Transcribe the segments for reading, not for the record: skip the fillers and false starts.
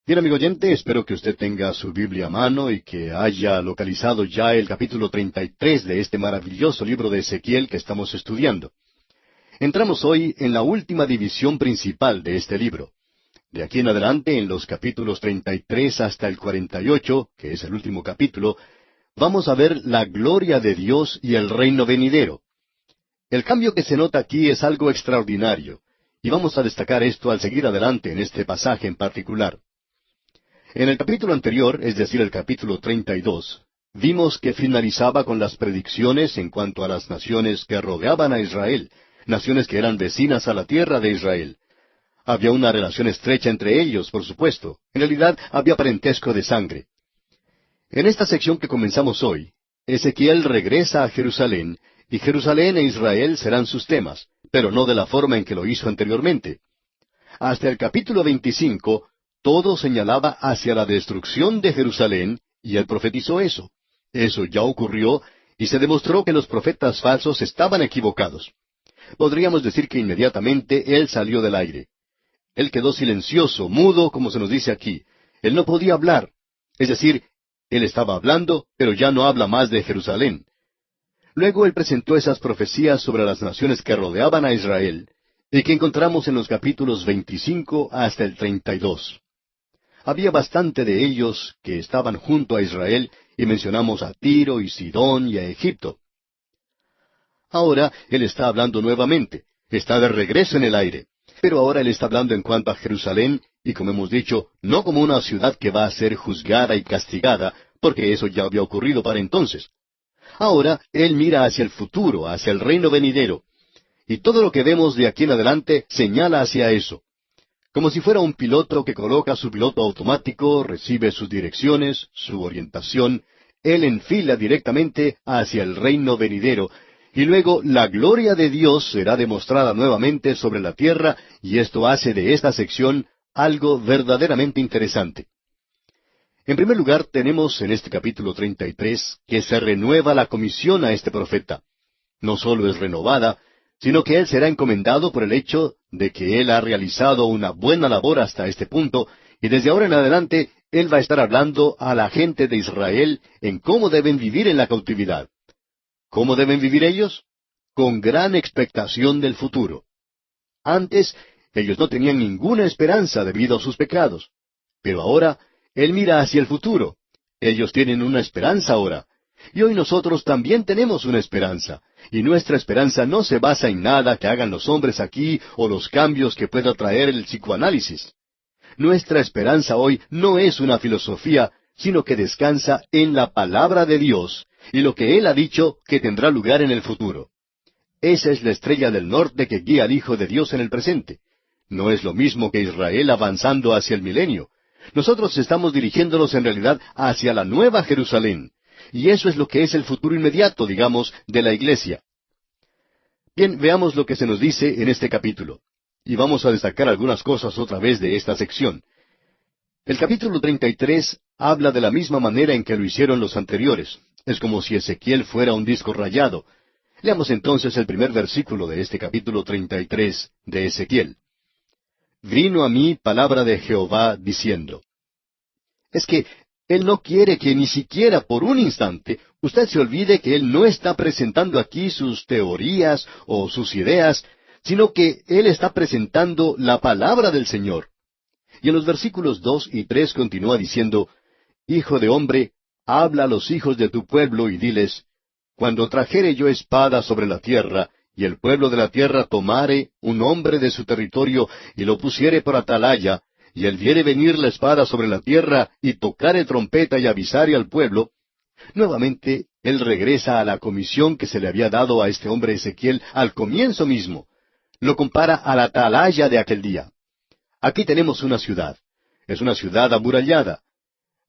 Bien, amigo oyente, espero que usted tenga su Biblia a mano y que haya localizado ya el capítulo 33 de este maravilloso libro de Ezequiel que estamos estudiando. Entramos hoy en la última división principal de este libro. De aquí en adelante, en los capítulos 33 hasta el 48, que es el último capítulo, vamos a ver la gloria de Dios y el reino venidero. El cambio que se nota aquí es algo extraordinario, y vamos a destacar esto al seguir adelante en este pasaje en particular. En el capítulo anterior, es decir, el capítulo 32, vimos que finalizaba con las predicciones en cuanto a las naciones que rodeaban a Israel, naciones que eran vecinas a la tierra de Israel. Había una relación estrecha entre ellos, por supuesto. En realidad, había parentesco de sangre. En esta sección que comenzamos hoy, Ezequiel regresa a Jerusalén, y Jerusalén e Israel serán sus temas, pero no de la forma en que lo hizo anteriormente. Hasta el capítulo 25, todo señalaba hacia la destrucción de Jerusalén, y él profetizó eso. Eso ya ocurrió, y se demostró que los profetas falsos estaban equivocados. Podríamos decir que inmediatamente él salió del aire. Él quedó silencioso, mudo, como se nos dice aquí. Él no podía hablar. Es decir, él estaba hablando, pero ya no habla más de Jerusalén. Luego él presentó esas profecías sobre las naciones que rodeaban a Israel, y que encontramos en los capítulos 25 hasta el 32. Había bastante de ellos que estaban junto a Israel, y mencionamos a Tiro y Sidón y a Egipto. Ahora él está hablando nuevamente, está de regreso en el aire, pero ahora él está hablando en cuanto a Jerusalén, y como hemos dicho, no como una ciudad que va a ser juzgada y castigada, porque eso ya había ocurrido para entonces. Ahora él mira hacia el futuro, hacia el reino venidero, y todo lo que vemos de aquí en adelante señala hacia eso. Como si fuera un piloto que coloca su piloto automático, recibe sus direcciones, su orientación, él enfila directamente hacia el reino venidero, y luego la gloria de Dios será demostrada nuevamente sobre la tierra, y esto hace de esta sección algo verdaderamente interesante. En primer lugar, tenemos en este capítulo 33 que se renueva la comisión a este profeta. No solo es renovada, sino que él será encomendado por el hecho de que él ha realizado una buena labor hasta este punto, y desde ahora en adelante él va a estar hablando a la gente de Israel en cómo deben vivir en la cautividad. ¿Cómo deben vivir ellos? Con gran expectación del futuro. Antes, ellos no tenían ninguna esperanza debido a sus pecados. Pero ahora, él mira hacia el futuro. Ellos tienen una esperanza ahora. Y hoy nosotros también tenemos una esperanza. Y nuestra esperanza no se basa en nada que hagan los hombres aquí o los cambios que pueda traer el psicoanálisis. Nuestra esperanza hoy no es una filosofía, sino que descansa en la palabra de Dios y lo que Él ha dicho que tendrá lugar en el futuro. Esa es la estrella del norte que guía al Hijo de Dios en el presente. No es lo mismo que Israel avanzando hacia el milenio. Nosotros estamos dirigiéndonos en realidad hacia la nueva Jerusalén. Y eso es lo que es el futuro inmediato, digamos, de la iglesia. Bien, veamos lo que se nos dice en este capítulo. Y vamos a destacar algunas cosas otra vez de esta sección. El capítulo 33 habla de la misma manera en que lo hicieron los anteriores. Es como si Ezequiel fuera un disco rayado. Leamos entonces el primer versículo de este capítulo 33 de Ezequiel. Vino a mí palabra de Jehová diciendo. Es que Él no quiere que ni siquiera por un instante usted se olvide que Él no está presentando aquí sus teorías o sus ideas, sino que Él está presentando la palabra del Señor. Y en los versículos 2 y 3 continúa diciendo, Hijo de hombre, habla a los hijos de tu pueblo y diles, Cuando trajere yo espada sobre la tierra, y el pueblo de la tierra tomare un hombre de su territorio y lo pusiere por atalaya, y él viere venir la espada sobre la tierra, y tocare trompeta y avisare al pueblo, nuevamente él regresa a la comisión que se le había dado a este hombre Ezequiel al comienzo mismo. Lo compara a la atalaya de aquel día. Aquí tenemos una ciudad. Es una ciudad amurallada.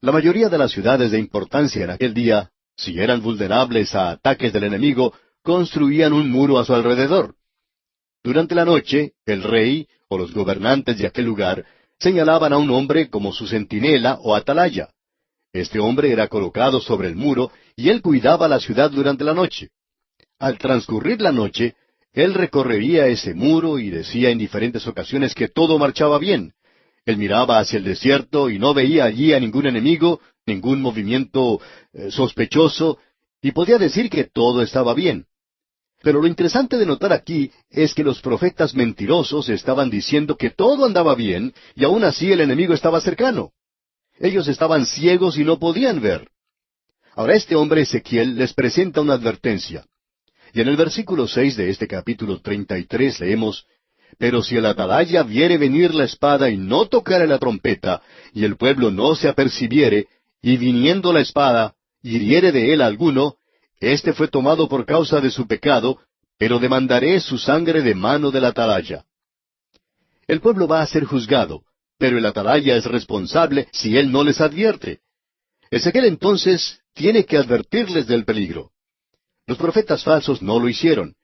La mayoría de las ciudades de importancia en aquel día, si eran vulnerables a ataques del enemigo, construían un muro a su alrededor. Durante la noche, el rey o los gobernantes de aquel lugar señalaban a un hombre como su centinela o atalaya. Este hombre era colocado sobre el muro y él cuidaba la ciudad durante la noche. Al transcurrir la noche, él recorrería ese muro y decía en diferentes ocasiones que todo marchaba bien. Él miraba hacia el desierto y no veía allí a ningún enemigo, ningún movimiento sospechoso, y podía decir que todo estaba bien. Pero lo interesante de notar aquí es que los profetas mentirosos estaban diciendo que todo andaba bien, y aún así el enemigo estaba cercano. Ellos estaban ciegos y no podían ver. Ahora este hombre Ezequiel les presenta una advertencia. Y en el versículo 6 de este capítulo 33 leemos: Pero si el atalaya viere venir la espada y no tocare la trompeta, y el pueblo no se apercibiere, y viniendo la espada, hiriere de él a alguno, éste fue tomado por causa de su pecado, pero demandaré su sangre de mano del atalaya. El pueblo va a ser juzgado, pero el atalaya es responsable si él no les advierte. Ezequiel entonces tiene que advertirles del peligro. Los profetas falsos no lo hicieron.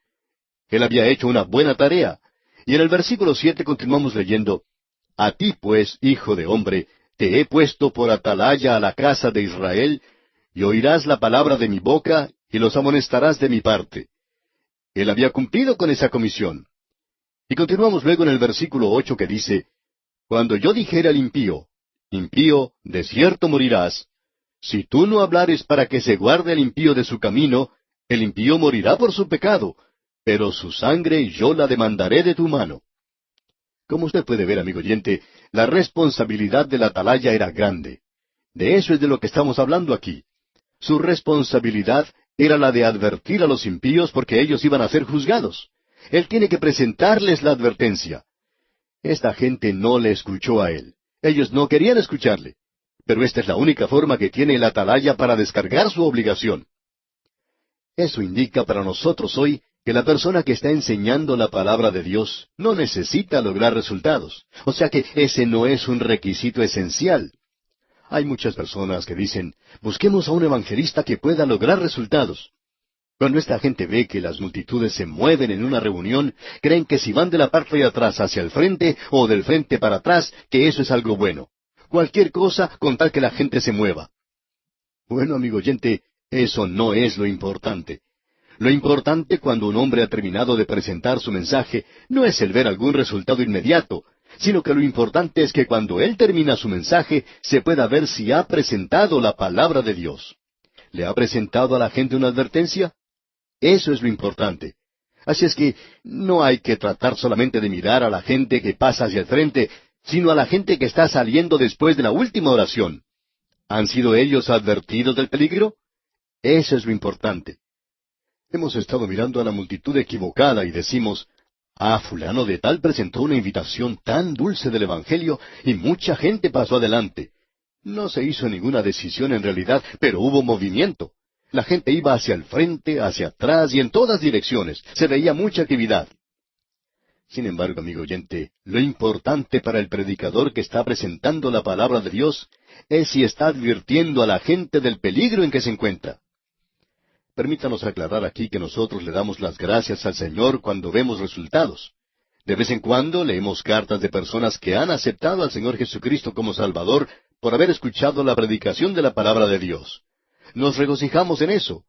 Él había hecho una buena tarea. Y en el versículo 7 continuamos leyendo: A ti pues, hijo de hombre, te he puesto por atalaya a la casa de Israel, y oirás la palabra de mi boca, y los amonestarás de mi parte. Él había cumplido con esa comisión. Y continuamos luego en el versículo 8 que dice: Cuando yo dijere al impío, impío, de cierto morirás, si tú no hablares para que se guarde el impío de su camino, el impío morirá por su pecado, pero su sangre yo la demandaré de tu mano. Como usted puede ver, amigo oyente, la responsabilidad del atalaya era grande. De eso es de lo que estamos hablando aquí. Su responsabilidad era la de advertir a los impíos porque ellos iban a ser juzgados. Él tiene que presentarles la advertencia. Esta gente no le escuchó a él. Ellos no querían escucharle. Pero esta es la única forma que tiene el atalaya para descargar su obligación. Eso indica para nosotros hoy que la persona que está enseñando la palabra de Dios no necesita lograr resultados. O sea que ese no es un requisito esencial. Hay muchas personas que dicen: busquemos a un evangelista que pueda lograr resultados. Cuando esta gente ve que las multitudes se mueven en una reunión, creen que si van de la parte de atrás hacia el frente o del frente para atrás, que eso es algo bueno. Cualquier cosa con tal que la gente se mueva. Bueno, amigo oyente, eso no es lo importante. Lo importante cuando un hombre ha terminado de presentar su mensaje no es el ver algún resultado inmediato, sino que lo importante es que cuando él termina su mensaje se pueda ver si ha presentado la palabra de Dios. ¿Le ha presentado a la gente una advertencia? Eso es lo importante. Así es que no hay que tratar solamente de mirar a la gente que pasa hacia el frente, sino a la gente que está saliendo después de la última oración. ¿Han sido ellos advertidos del peligro? Eso es lo importante. Hemos estado mirando a la multitud equivocada y decimos: fulano de tal presentó una invitación tan dulce del Evangelio y mucha gente pasó adelante. No se hizo ninguna decisión en realidad, pero hubo movimiento. La gente iba hacia el frente, hacia atrás y en todas direcciones. Se veía mucha actividad. Sin embargo, amigo oyente, lo importante para el predicador que está presentando la palabra de Dios es si está advirtiendo a la gente del peligro en que se encuentra. Permítanos aclarar aquí que nosotros le damos las gracias al Señor cuando vemos resultados. De vez en cuando leemos cartas de personas que han aceptado al Señor Jesucristo como Salvador por haber escuchado la predicación de la palabra de Dios. Nos regocijamos en eso.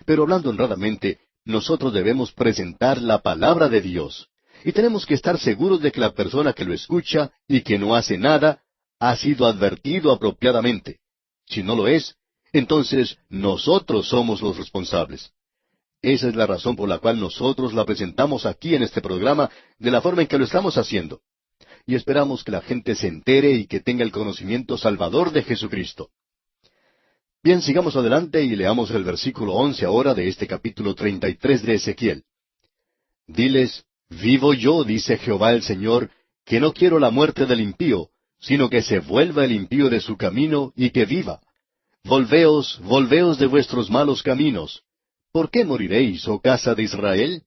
Pero hablando honradamente, nosotros debemos presentar la palabra de Dios. Y tenemos que estar seguros de que la persona que lo escucha y que no hace nada ha sido advertido apropiadamente. Si no lo es, entonces nosotros somos los responsables. Esa es la razón por la cual nosotros la presentamos aquí en este programa de la forma en que lo estamos haciendo. Y esperamos que la gente se entere y que tenga el conocimiento salvador de Jesucristo. Bien, sigamos adelante y leamos el versículo 11 ahora de este capítulo 33 de Ezequiel. Diles: Vivo yo, dice Jehová el Señor, que no quiero la muerte del impío, sino que se vuelva el impío de su camino y que viva. Volveos, volveos de vuestros malos caminos. ¿Por qué moriréis, oh casa de Israel?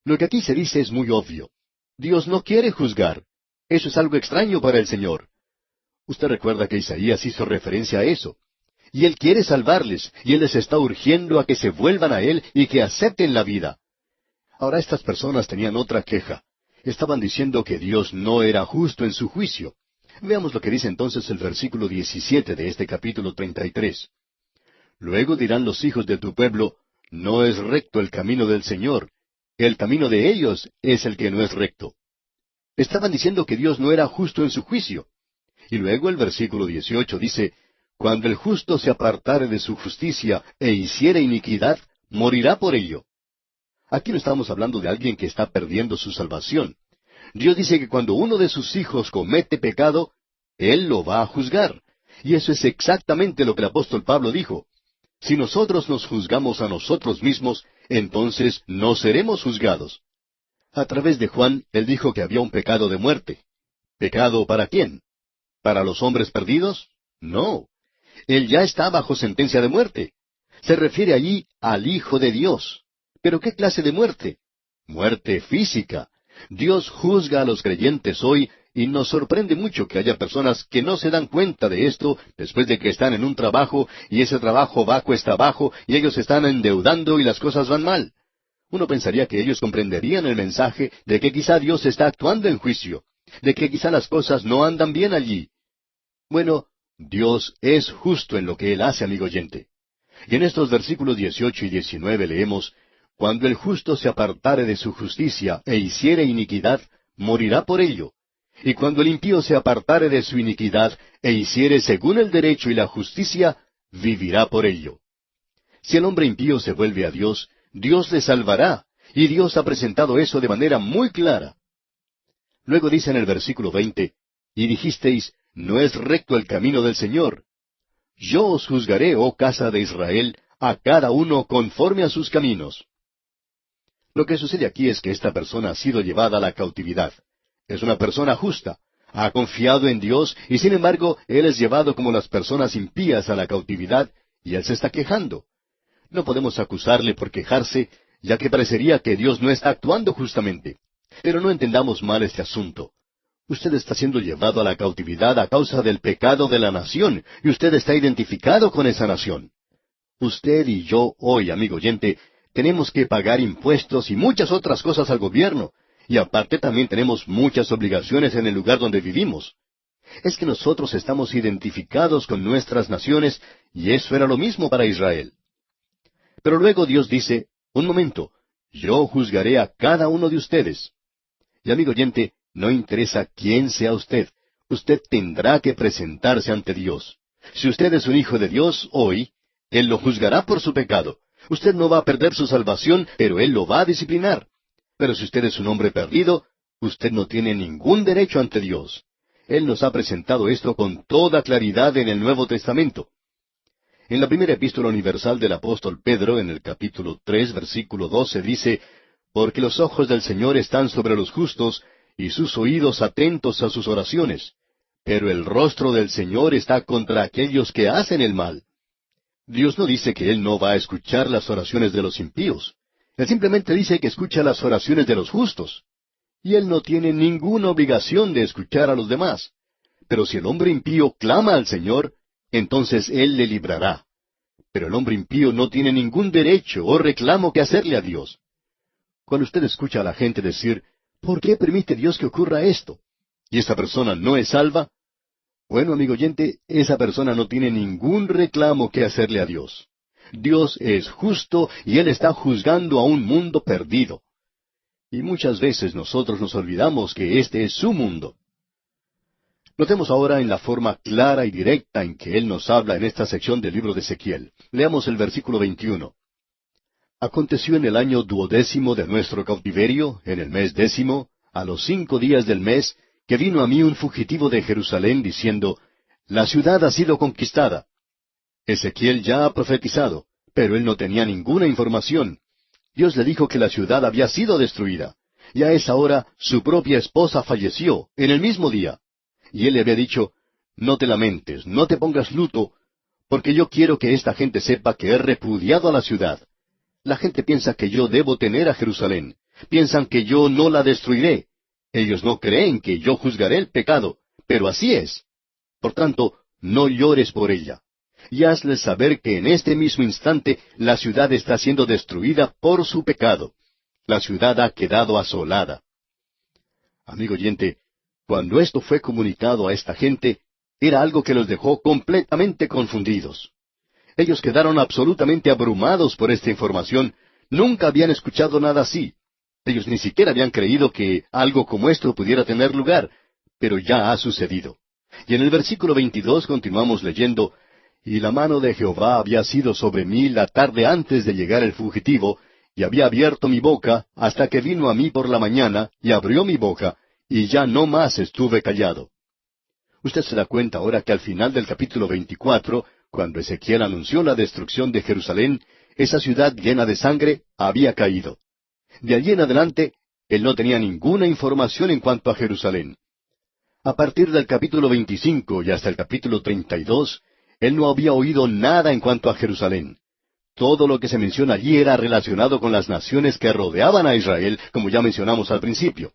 Lo que aquí se dice es muy obvio. Dios no quiere juzgar. Eso es algo extraño para el Señor. Usted recuerda que Isaías hizo referencia a eso. Y Él quiere salvarles, y Él les está urgiendo a que se vuelvan a Él y que acepten la vida. Ahora estas personas tenían otra queja. Estaban diciendo que Dios no era justo en su juicio. Veamos lo que dice entonces el versículo 17 de este capítulo 33. Luego dirán los hijos de tu pueblo: No es recto el camino del Señor. El camino de ellos es el que no es recto. Estaban diciendo que Dios no era justo en su juicio. Y luego el versículo 18 dice, cuando el justo se apartare de su justicia e hiciere iniquidad, morirá por ello. Aquí no estamos hablando de alguien que está perdiendo su salvación. Dios dice que cuando uno de sus hijos comete pecado, Él lo va a juzgar. Y eso es exactamente lo que el apóstol Pablo dijo. Si nosotros nos juzgamos a nosotros mismos, entonces no seremos juzgados. A través de Juan, él dijo que había un pecado de muerte. ¿Pecado para quién? ¿Para los hombres perdidos? No. Él ya está bajo sentencia de muerte. Se refiere allí al Hijo de Dios. ¿Pero qué clase de muerte? Muerte física. Dios juzga a los creyentes hoy y nos sorprende mucho que haya personas que no se dan cuenta de esto después de que están en un trabajo y ese trabajo va cuesta abajo y ellos se están endeudando y las cosas van mal. Uno pensaría que ellos comprenderían el mensaje de que quizá Dios está actuando en juicio, de que quizá las cosas no andan bien allí. Bueno, Dios es justo en lo que Él hace, amigo oyente. Y en estos versículos 18 y 19 leemos, cuando el justo se apartare de su justicia e hiciere iniquidad, morirá por ello. Y cuando el impío se apartare de su iniquidad e hiciere según el derecho y la justicia, vivirá por ello. Si el hombre impío se vuelve a Dios, Dios le salvará, y Dios ha presentado eso de manera muy clara. Luego dice en el versículo 20, y dijisteis, no es recto el camino del Señor. Yo os juzgaré, oh casa de Israel, a cada uno conforme a sus caminos. Lo que sucede aquí es que esta persona ha sido llevada a la cautividad. Es una persona justa. Ha confiado en Dios y sin embargo él es llevado como las personas impías a la cautividad y él se está quejando. No podemos acusarle por quejarse, ya que parecería que Dios no está actuando justamente. Pero no entendamos mal este asunto. Usted está siendo llevado a la cautividad a causa del pecado de la nación y usted está identificado con esa nación. Usted y yo hoy, amigo oyente, tenemos que pagar impuestos y muchas otras cosas al gobierno, y aparte también tenemos muchas obligaciones en el lugar donde vivimos. Es que nosotros estamos identificados con nuestras naciones, y eso era lo mismo para Israel. Pero luego Dios dice, un momento, yo juzgaré a cada uno de ustedes. Y amigo oyente, no interesa quién sea usted tendrá que presentarse ante Dios. Si usted es un hijo de Dios hoy, Él lo juzgará por su pecado. Usted no va a perder su salvación, pero Él lo va a disciplinar. Pero si usted es un hombre perdido, usted no tiene ningún derecho ante Dios. Él nos ha presentado esto con toda claridad en el Nuevo Testamento. En la primera epístola universal del apóstol Pedro, en el capítulo 3, versículo 12, dice, porque los ojos del Señor están sobre los justos, y sus oídos atentos a sus oraciones. Pero el rostro del Señor está contra aquellos que hacen el mal. Dios no dice que Él no va a escuchar las oraciones de los impíos. Él simplemente dice que escucha las oraciones de los justos. Y Él no tiene ninguna obligación de escuchar a los demás. Pero si el hombre impío clama al Señor, entonces Él le librará. Pero el hombre impío no tiene ningún derecho o reclamo que hacerle a Dios. Cuando usted escucha a la gente decir, ¿por qué permite Dios que ocurra esto? ¿Y esta persona no es salva? Bueno, amigo oyente, esa persona no tiene ningún reclamo que hacerle a Dios. Dios es justo y Él está juzgando a un mundo perdido. Y muchas veces nosotros nos olvidamos que este es su mundo. Notemos ahora en la forma clara y directa en que Él nos habla en esta sección del libro de Ezequiel. Leamos el versículo 21. Aconteció en el año 12º de nuestro cautiverio, en el mes 10º, a los 5 días del mes, que vino a mí un fugitivo de Jerusalén diciendo, la ciudad ha sido conquistada. Ezequiel ya ha profetizado, pero él no tenía ninguna información. Dios le dijo que la ciudad había sido destruida, y a esa hora su propia esposa falleció, en el mismo día. Y él le había dicho, no te lamentes, no te pongas luto, porque yo quiero que esta gente sepa que he repudiado a la ciudad. La gente piensa que yo debo tener a Jerusalén. Piensan que yo no la destruiré. Ellos no creen que yo juzgaré el pecado, pero así es. Por tanto, no llores por ella. Y hazles saber que en este mismo instante la ciudad está siendo destruida por su pecado. La ciudad ha quedado asolada. Amigo oyente, cuando esto fue comunicado a esta gente, era algo que los dejó completamente confundidos. Ellos quedaron absolutamente abrumados por esta información. Nunca habían escuchado nada así. Ellos ni siquiera habían creído que algo como esto pudiera tener lugar, pero ya ha sucedido. Y en el versículo 22 continuamos leyendo, y la mano de Jehová había sido sobre mí la tarde antes de llegar el fugitivo, y había abierto mi boca hasta que vino a mí por la mañana, y abrió mi boca, y ya no más estuve callado. Usted se da cuenta ahora que al final del capítulo 24, cuando Ezequiel anunció la destrucción de Jerusalén, esa ciudad llena de sangre había caído. De allí en adelante, él no tenía ninguna información en cuanto a Jerusalén. A partir del capítulo 25 y hasta el capítulo 32, él no había oído nada en cuanto a Jerusalén. Todo lo que se menciona allí era relacionado con las naciones que rodeaban a Israel, como ya mencionamos al principio.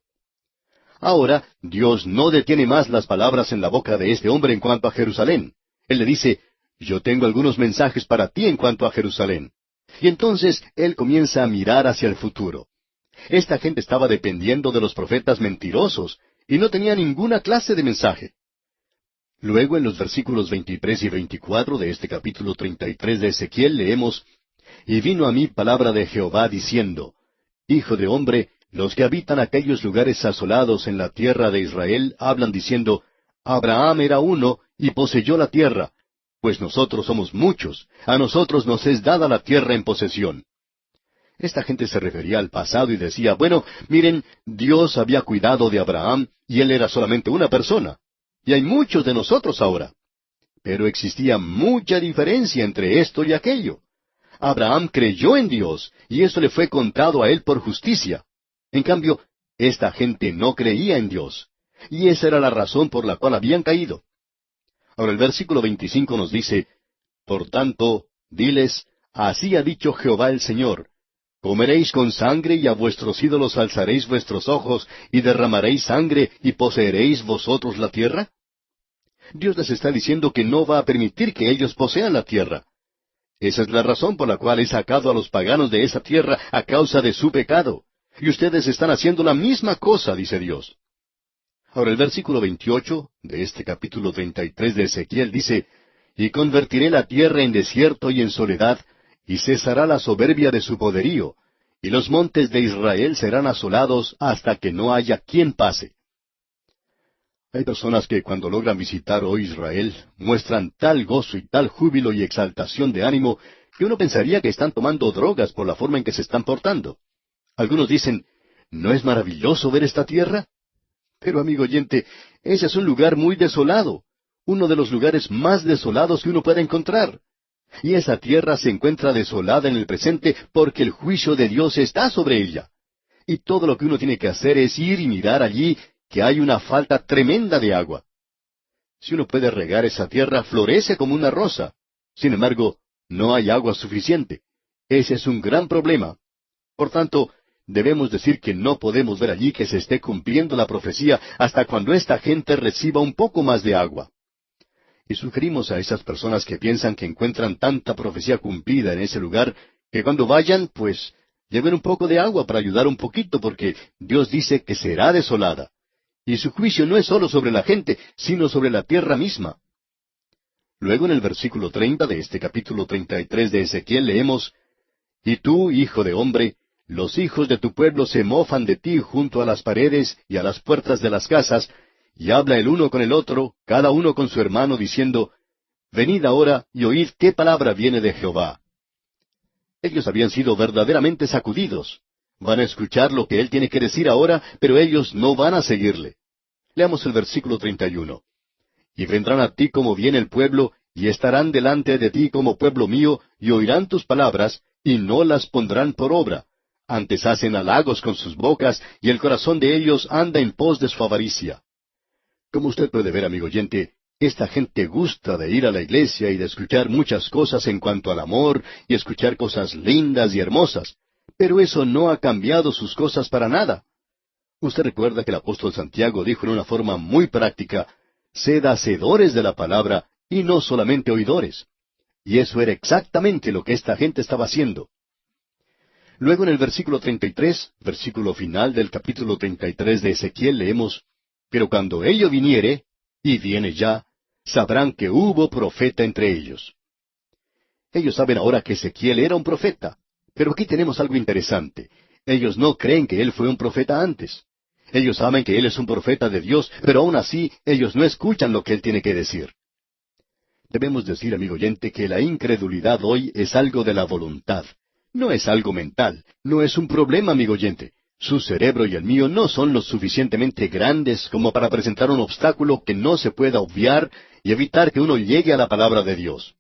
Ahora, Dios no detiene más las palabras en la boca de este hombre en cuanto a Jerusalén. Él le dice, yo tengo algunos mensajes para ti en cuanto a Jerusalén. Y entonces él comienza a mirar hacia el futuro. Esta gente estaba dependiendo de los profetas mentirosos y no tenía ninguna clase de mensaje. Luego en los versículos 23 y 24 de este capítulo 33 de Ezequiel leemos, y vino a mí palabra de Jehová diciendo, Hijo de hombre, los que habitan aquellos lugares asolados en la tierra de Israel hablan diciendo, Abraham era uno y poseyó la tierra, pues nosotros somos muchos, a nosotros nos es dada la tierra en posesión. Esta gente se refería al pasado y decía, bueno, miren, Dios había cuidado de Abraham y él era solamente una persona. Y hay muchos de nosotros ahora. Pero existía mucha diferencia entre esto y aquello. Abraham creyó en Dios y eso le fue contado a él por justicia. En cambio, esta gente no creía en Dios. Y esa era la razón por la cual habían caído. Ahora el versículo 25 nos dice, Por tanto, diles, así ha dicho Jehová el Señor, comeréis con sangre y a vuestros ídolos alzaréis vuestros ojos y derramaréis sangre y poseeréis vosotros la tierra. Dios les está diciendo que no va a permitir que ellos posean la tierra. Esa es la razón por la cual he sacado a los paganos de esa tierra a causa de su pecado. Y ustedes están haciendo la misma cosa, dice Dios. Ahora el versículo 28 de este capítulo 33 de Ezequiel dice, Y convertiré la tierra en desierto y en soledad, y cesará la soberbia de su poderío, y los montes de Israel serán asolados hasta que no haya quien pase. Hay personas que cuando logran visitar hoy Israel muestran tal gozo y tal júbilo y exaltación de ánimo que uno pensaría que están tomando drogas por la forma en que se están portando. Algunos dicen, ¿no es maravilloso ver esta tierra? Pero amigo oyente, ese es un lugar muy desolado, uno de los lugares más desolados que uno puede encontrar. Y esa tierra se encuentra desolada en el presente porque el juicio de Dios está sobre ella. Y todo lo que uno tiene que hacer es ir y mirar allí que hay una falta tremenda de agua. Si uno puede regar esa tierra, florece como una rosa. Sin embargo, no hay agua suficiente. Ese es un gran problema. Por tanto, debemos decir que no podemos ver allí que se esté cumpliendo la profecía hasta cuando esta gente reciba un poco más de agua. Y sugerimos a esas personas que piensan que encuentran tanta profecía cumplida en ese lugar, que cuando vayan, pues, lleven un poco de agua para ayudar un poquito, porque Dios dice que será desolada. Y su juicio no es solo sobre la gente, sino sobre la tierra misma. Luego en el versículo 30 de este capítulo 33 de Ezequiel leemos, Y tú, hijo de hombre, los hijos de tu pueblo se mofan de ti junto a las paredes y a las puertas de las casas, y habla el uno con el otro, cada uno con su hermano, diciendo, Venid ahora y oíd qué palabra viene de Jehová. Ellos habían sido verdaderamente sacudidos. Van a escuchar lo que él tiene que decir ahora, pero ellos no van a seguirle. Leamos el versículo 31. Y vendrán a ti como viene el pueblo, y estarán delante de ti como pueblo mío, y oirán tus palabras, y no las pondrán por obra. Antes hacen halagos con sus bocas, y el corazón de ellos anda en pos de su avaricia. Como usted puede ver, amigo oyente, esta gente gusta de ir a la iglesia y de escuchar muchas cosas en cuanto al amor, y escuchar cosas lindas y hermosas, pero eso no ha cambiado sus cosas para nada. Usted recuerda que el apóstol Santiago dijo en una forma muy práctica, sed hacedores de la palabra y no solamente oidores. Y eso era exactamente lo que esta gente estaba haciendo. Luego en el versículo 33, versículo final del capítulo 33 de Ezequiel, leemos, Pero cuando ello viniere, y viene ya, sabrán que hubo profeta entre ellos. Ellos saben ahora que Ezequiel era un profeta. Pero aquí tenemos algo interesante. Ellos no creen que Él fue un profeta antes. Ellos saben que Él es un profeta de Dios, pero aún así ellos no escuchan lo que Él tiene que decir. Debemos decir, amigo oyente, que la incredulidad hoy es algo de la voluntad. No es algo mental, no es un problema, amigo oyente. Su cerebro y el mío no son lo suficientemente grandes como para presentar un obstáculo que no se pueda obviar y evitar que uno llegue a la palabra de Dios.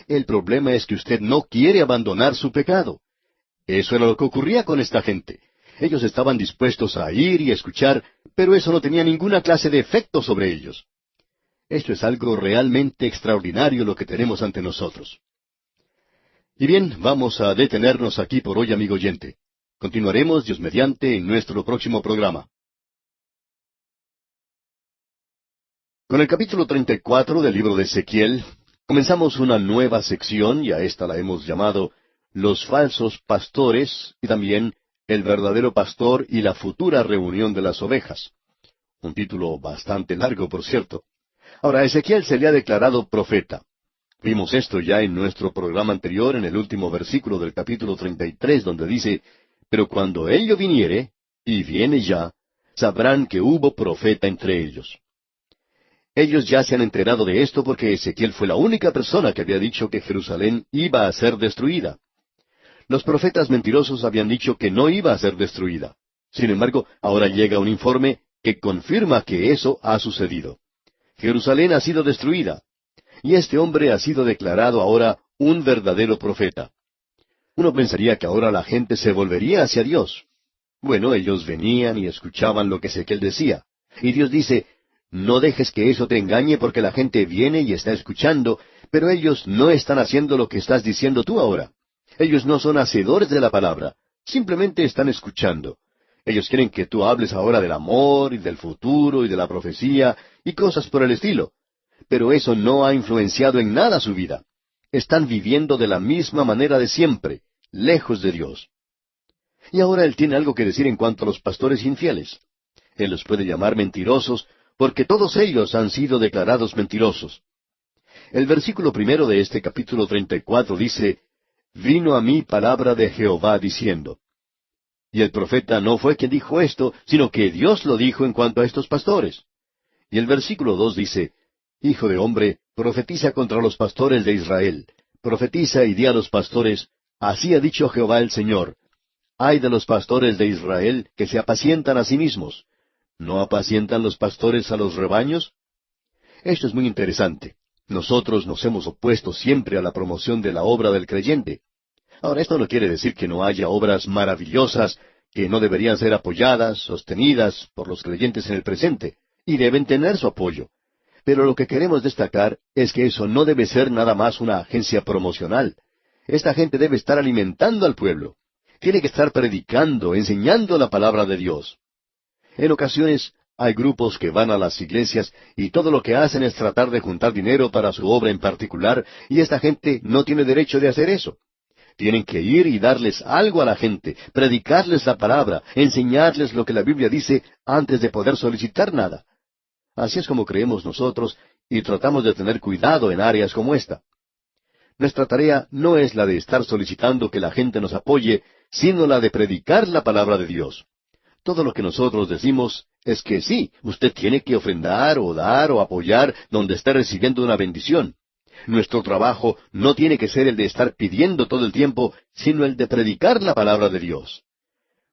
El problema es que usted no quiere abandonar su pecado. Eso era lo que ocurría con esta gente. Ellos estaban dispuestos a ir y escuchar, pero eso no tenía ninguna clase de efecto sobre ellos. Esto es algo realmente extraordinario lo que tenemos ante nosotros. Y bien, vamos a detenernos aquí por hoy, amigo oyente. Continuaremos, Dios mediante, en nuestro próximo programa. Con el capítulo 34 del libro de Ezequiel, comenzamos una nueva sección, y a esta la hemos llamado Los falsos pastores, y también El verdadero pastor y la futura reunión de las ovejas. Un título bastante largo, por cierto. Ahora, a Ezequiel se le ha declarado profeta. Vimos esto ya en nuestro programa anterior, en el último versículo del capítulo 33, donde dice, «Pero cuando ello viniere, y viene ya, sabrán que hubo profeta entre ellos». Ellos ya se han enterado de esto porque Ezequiel fue la única persona que había dicho que Jerusalén iba a ser destruida. Los profetas mentirosos habían dicho que no iba a ser destruida. Sin embargo, ahora llega un informe que confirma que eso ha sucedido. Jerusalén ha sido destruida. Y este hombre ha sido declarado ahora un verdadero profeta. Uno pensaría que ahora la gente se volvería hacia Dios. Bueno, ellos venían y escuchaban lo que Ezequiel decía. Y Dios dice, no dejes que eso te engañe porque la gente viene y está escuchando, pero ellos no están haciendo lo que estás diciendo tú ahora. Ellos no son hacedores de la palabra, simplemente están escuchando. Ellos quieren que tú hables ahora del amor y del futuro y de la profecía y cosas por el estilo. Pero eso no ha influenciado en nada su vida. Están viviendo de la misma manera de siempre, lejos de Dios. Y ahora él tiene algo que decir en cuanto a los pastores infieles. Él los puede llamar mentirosos, porque todos ellos han sido declarados mentirosos. El versículo 1 de este capítulo 34 dice, «Vino a mí palabra de Jehová diciendo». Y el profeta no fue quien dijo esto, sino que Dios lo dijo en cuanto a estos pastores. Y el versículo 2 dice, «Hijo de hombre, profetiza contra los pastores de Israel. Profetiza y di a los pastores, así ha dicho Jehová el Señor. Ay de los pastores de Israel que se apacientan a sí mismos. ¿No apacientan los pastores a los rebaños?» Esto es muy interesante. Nosotros nos hemos opuesto siempre a la promoción de la obra del creyente. Ahora, esto no quiere decir que no haya obras maravillosas que no deberían ser apoyadas, sostenidas por los creyentes en el presente, y deben tener su apoyo. Pero lo que queremos destacar es que eso no debe ser nada más una agencia promocional. Esta gente debe estar alimentando al pueblo. Tiene que estar predicando, enseñando la palabra de Dios. En ocasiones hay grupos que van a las iglesias y todo lo que hacen es tratar de juntar dinero para su obra en particular, y esta gente no tiene derecho de hacer eso. Tienen que ir y darles algo a la gente, predicarles la palabra, enseñarles lo que la Biblia dice antes de poder solicitar nada. Así es como creemos nosotros y tratamos de tener cuidado en áreas como esta. Nuestra tarea no es la de estar solicitando que la gente nos apoye, sino la de predicar la palabra de Dios. Todo lo que nosotros decimos es que sí, usted tiene que ofrendar o dar o apoyar donde esté recibiendo una bendición. Nuestro trabajo no tiene que ser el de estar pidiendo todo el tiempo, sino el de predicar la palabra de Dios.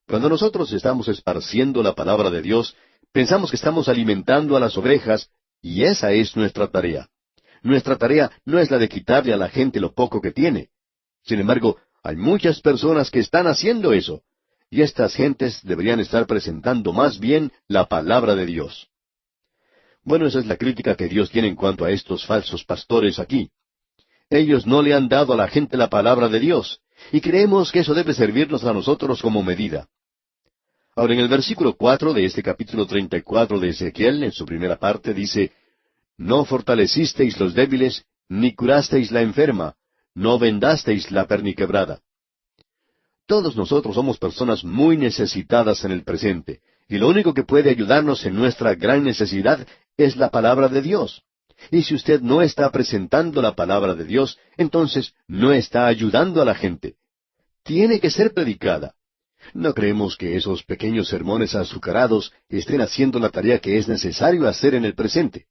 Cuando nosotros estamos esparciendo la palabra de Dios, pensamos que estamos alimentando a las ovejas, y esa es nuestra tarea. Nuestra tarea no es la de quitarle a la gente lo poco que tiene. Sin embargo, hay muchas personas que están haciendo eso, y estas gentes deberían estar presentando más bien la palabra de Dios. Bueno, esa es la crítica que Dios tiene en cuanto a estos falsos pastores aquí. Ellos no le han dado a la gente la palabra de Dios, y creemos que eso debe servirnos a nosotros como medida. Ahora, en el versículo 4 de este capítulo 34 de Ezequiel, en su primera parte, dice, «No fortalecisteis los débiles, ni curasteis la enferma, no vendasteis la perniquebrada». Todos nosotros somos personas muy necesitadas en el presente, y lo único que puede ayudarnos en nuestra gran necesidad es la palabra de Dios. Y si usted no está presentando la palabra de Dios, entonces no está ayudando a la gente. Tiene que ser predicada. No creemos que esos pequeños sermones azucarados estén haciendo la tarea que es necesario hacer en el presente.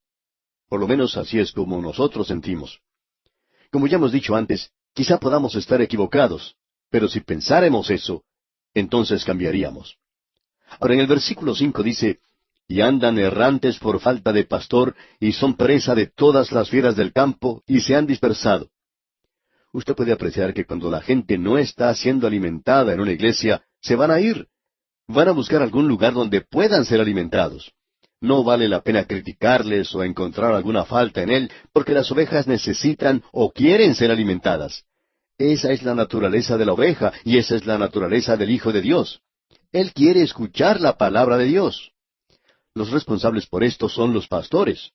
Por lo menos así es como nosotros sentimos. Como ya hemos dicho antes, quizá podamos estar equivocados, pero si pensáramos eso, entonces cambiaríamos. Ahora en el versículo 5 dice, y andan errantes por falta de pastor, y son presa de todas las fieras del campo, y se han dispersado. Usted puede apreciar que cuando la gente no está siendo alimentada en una iglesia, se van a ir. Van a buscar algún lugar donde puedan ser alimentados. No vale la pena criticarles o encontrar alguna falta en él, porque las ovejas necesitan o quieren ser alimentadas. Esa es la naturaleza de la oveja, y esa es la naturaleza del Hijo de Dios. Él quiere escuchar la palabra de Dios. Los responsables por esto son los pastores.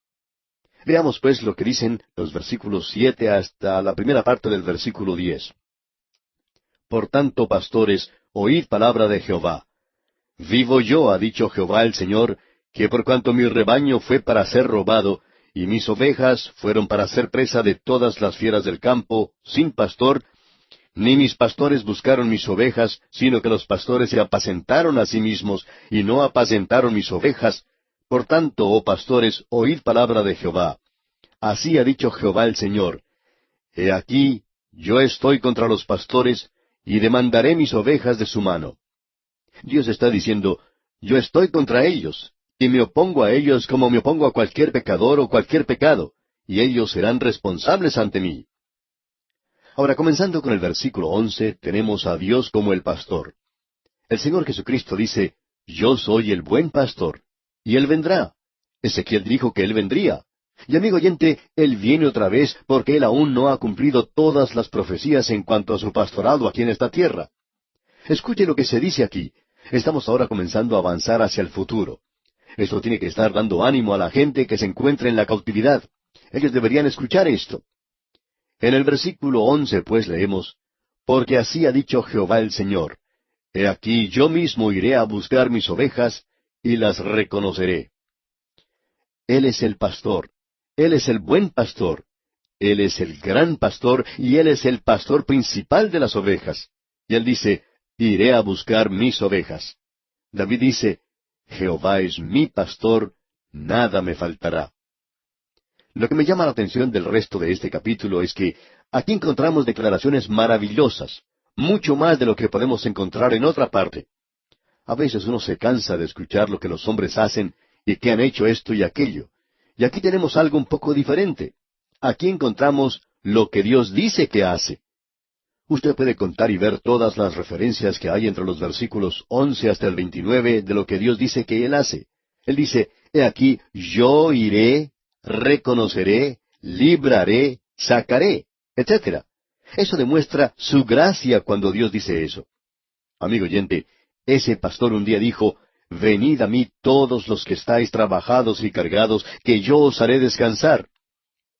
Veamos pues lo que dicen los versículos 7 hasta la primera parte del versículo 10. Por tanto, pastores, oíd palabra de Jehová. Vivo yo, ha dicho Jehová el Señor, que por cuanto mi rebaño fue para ser robado, y mis ovejas fueron para ser presa de todas las fieras del campo, sin pastor, ni mis pastores buscaron mis ovejas, sino que los pastores se apacentaron a sí mismos, y no apacentaron mis ovejas. Por tanto, oh pastores, oíd palabra de Jehová. Así ha dicho Jehová el Señor. He aquí, yo estoy contra los pastores, y demandaré mis ovejas de su mano. Dios está diciendo, yo estoy contra ellos, y me opongo a ellos como me opongo a cualquier pecador o cualquier pecado, y ellos serán responsables ante mí. Ahora, comenzando con el versículo 11, tenemos a Dios como el pastor. El Señor Jesucristo dice, yo soy el buen pastor, y Él vendrá. Ezequiel dijo que Él vendría. Y amigo oyente, Él viene otra vez porque Él aún no ha cumplido todas las profecías en cuanto a su pastorado aquí en esta tierra. Escuche lo que se dice aquí. Estamos ahora comenzando a avanzar hacia el futuro. Esto tiene que estar dando ánimo a la gente que se encuentra en la cautividad. Ellos deberían escuchar esto. En el versículo 11, pues, leemos, porque así ha dicho Jehová el Señor, he aquí yo mismo iré a buscar mis ovejas, y las reconoceré. Él es el pastor, Él es el buen pastor, Él es el gran pastor, y Él es el pastor principal de las ovejas. Y Él dice, iré a buscar mis ovejas. David dice, Jehová es mi pastor, nada me faltará. Lo que me llama la atención del resto de este capítulo es que aquí encontramos declaraciones maravillosas, mucho más de lo que podemos encontrar en otra parte. A veces uno se cansa de escuchar lo que los hombres hacen y que han hecho esto y aquello. Y aquí tenemos algo un poco diferente. Aquí encontramos lo que Dios dice que hace. Usted puede contar y ver todas las referencias que hay entre los versículos 11 hasta el 29 de lo que Dios dice que Él hace. Él dice, he aquí, yo iré, reconoceré, libraré, sacaré, etc. Eso demuestra su gracia cuando Dios dice eso. Amigo oyente, ese pastor un día dijo, venid a mí todos los que estáis trabajados y cargados, que yo os haré descansar.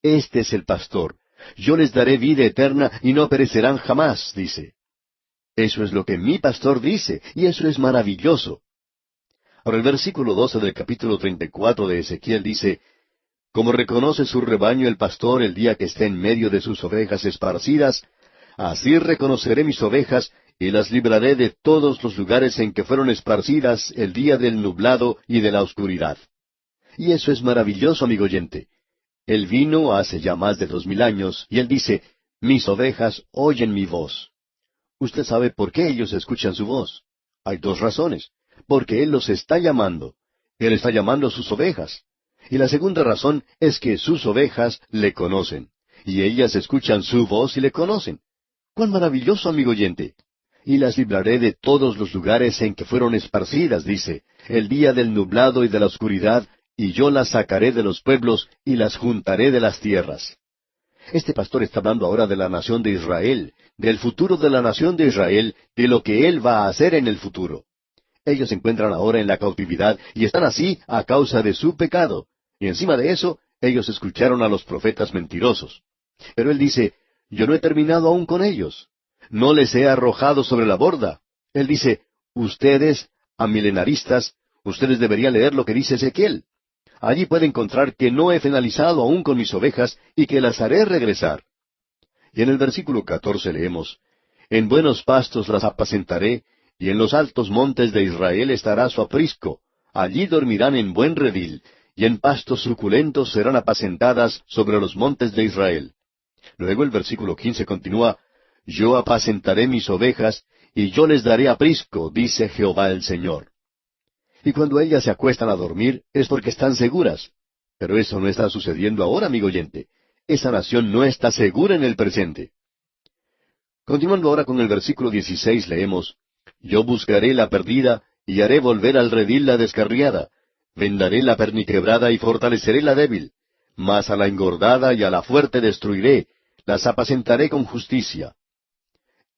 Este es el pastor. Yo les daré vida eterna y no perecerán jamás, dice. Eso es lo que mi pastor dice, y eso es maravilloso. Ahora el versículo 12 del capítulo 34 de Ezequiel dice, como reconoce su rebaño el pastor el día que esté en medio de sus ovejas esparcidas, así reconoceré mis ovejas y las libraré de todos los lugares en que fueron esparcidas el día del nublado y de la oscuridad. Y eso es maravilloso, amigo oyente. Él vino hace ya más de 2000 años, y Él dice, mis ovejas oyen mi voz. Usted sabe por qué ellos escuchan su voz. Hay dos razones. Porque Él los está llamando. Él está llamando a sus ovejas. Y la segunda razón es que sus ovejas le conocen. Y ellas escuchan su voz y le conocen. ¡Cuán maravilloso, amigo oyente! Y las libraré de todos los lugares en que fueron esparcidas, dice, el día del nublado y de la oscuridad, y yo las sacaré de los pueblos y las juntaré de las tierras. Este pastor está hablando ahora de la nación de Israel, del futuro de la nación de Israel, de lo que Él va a hacer en el futuro. Ellos se encuentran ahora en la cautividad y están así a causa de su pecado. Y encima de eso, ellos escucharon a los profetas mentirosos. Pero Él dice, yo no he terminado aún con ellos. No les he arrojado sobre la borda. Él dice, ustedes, amilenaristas, ustedes deberían leer lo que dice Ezequiel. Allí puede encontrar que no he finalizado aún con mis ovejas y que las haré regresar. Y en el versículo 14 leemos, en buenos pastos las apacentaré, y en los altos montes de Israel estará su aprisco. Allí dormirán en buen redil, y en pastos suculentos serán apacentadas sobre los montes de Israel. Luego el versículo 15 continúa, Yo apacentaré mis ovejas, y yo les daré aprisco, dice Jehová el Señor. Y cuando ellas se acuestan a dormir, es porque están seguras. Pero eso no está sucediendo ahora, amigo oyente. Esa nación no está segura en el presente. Continuando ahora con el versículo 16, leemos, Yo buscaré la perdida, y haré volver al redil la descarriada. Vendaré la perniquebrada y fortaleceré la débil. Mas a la engordada y a la fuerte destruiré, las apacentaré con justicia.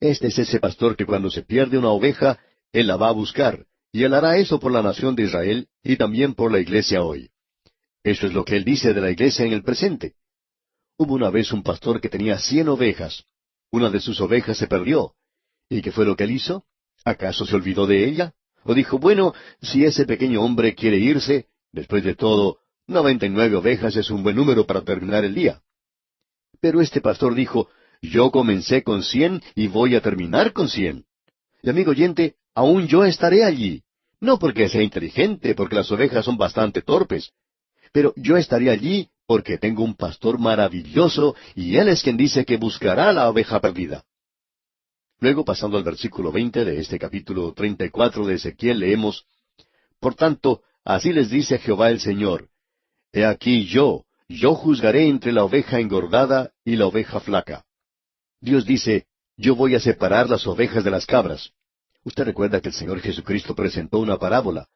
Este es ese pastor que cuando se pierde una oveja, él la va a buscar, y él hará eso por la nación de Israel y también por la iglesia hoy. Eso es lo que él dice de la iglesia en el presente. Hubo una vez un pastor que tenía 100 ovejas. Una de sus ovejas se perdió. ¿Y qué fue lo que él hizo? ¿Acaso se olvidó de ella? ¿O dijo, bueno, si ese pequeño hombre quiere irse, después de todo, 99 ovejas es un buen número para terminar el día? Pero este pastor dijo, yo comencé con 100 y voy a terminar con 100. Y amigo oyente, aún yo estaré allí. No porque sea inteligente, porque las ovejas son bastante torpes. Pero yo estaré allí porque tengo un pastor maravilloso y él es quien dice que buscará la oveja perdida. Luego, pasando al versículo 20 de este capítulo 34 de Ezequiel, leemos, Por tanto, así les dice Jehová el Señor, He aquí yo juzgaré entre la oveja engordada y la oveja flaca. Dios dice, yo voy a separar las ovejas de las cabras. Usted recuerda que el Señor Jesucristo presentó una parábola.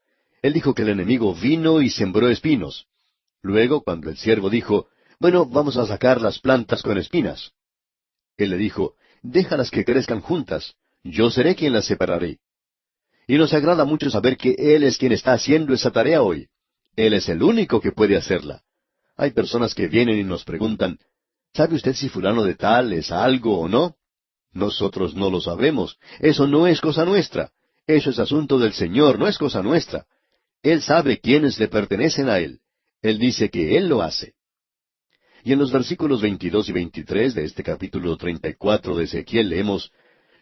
Él dijo que el enemigo vino y sembró espinos. Luego, cuando el siervo dijo, bueno, vamos a sacar las plantas con espinas. Él le dijo, déjalas que crezcan juntas, yo seré quien las separaré. Y nos agrada mucho saber que Él es quien está haciendo esa tarea hoy. Él es el único que puede hacerla. Hay personas que vienen y nos preguntan, ¿sabe usted si fulano de tal es algo o no? Nosotros no lo sabemos. Eso no es cosa nuestra. Eso es asunto del Señor, no es cosa nuestra. Él sabe quiénes le pertenecen a Él. Él dice que Él lo hace. Y en los versículos 22 y 23 de este capítulo 34 de Ezequiel leemos,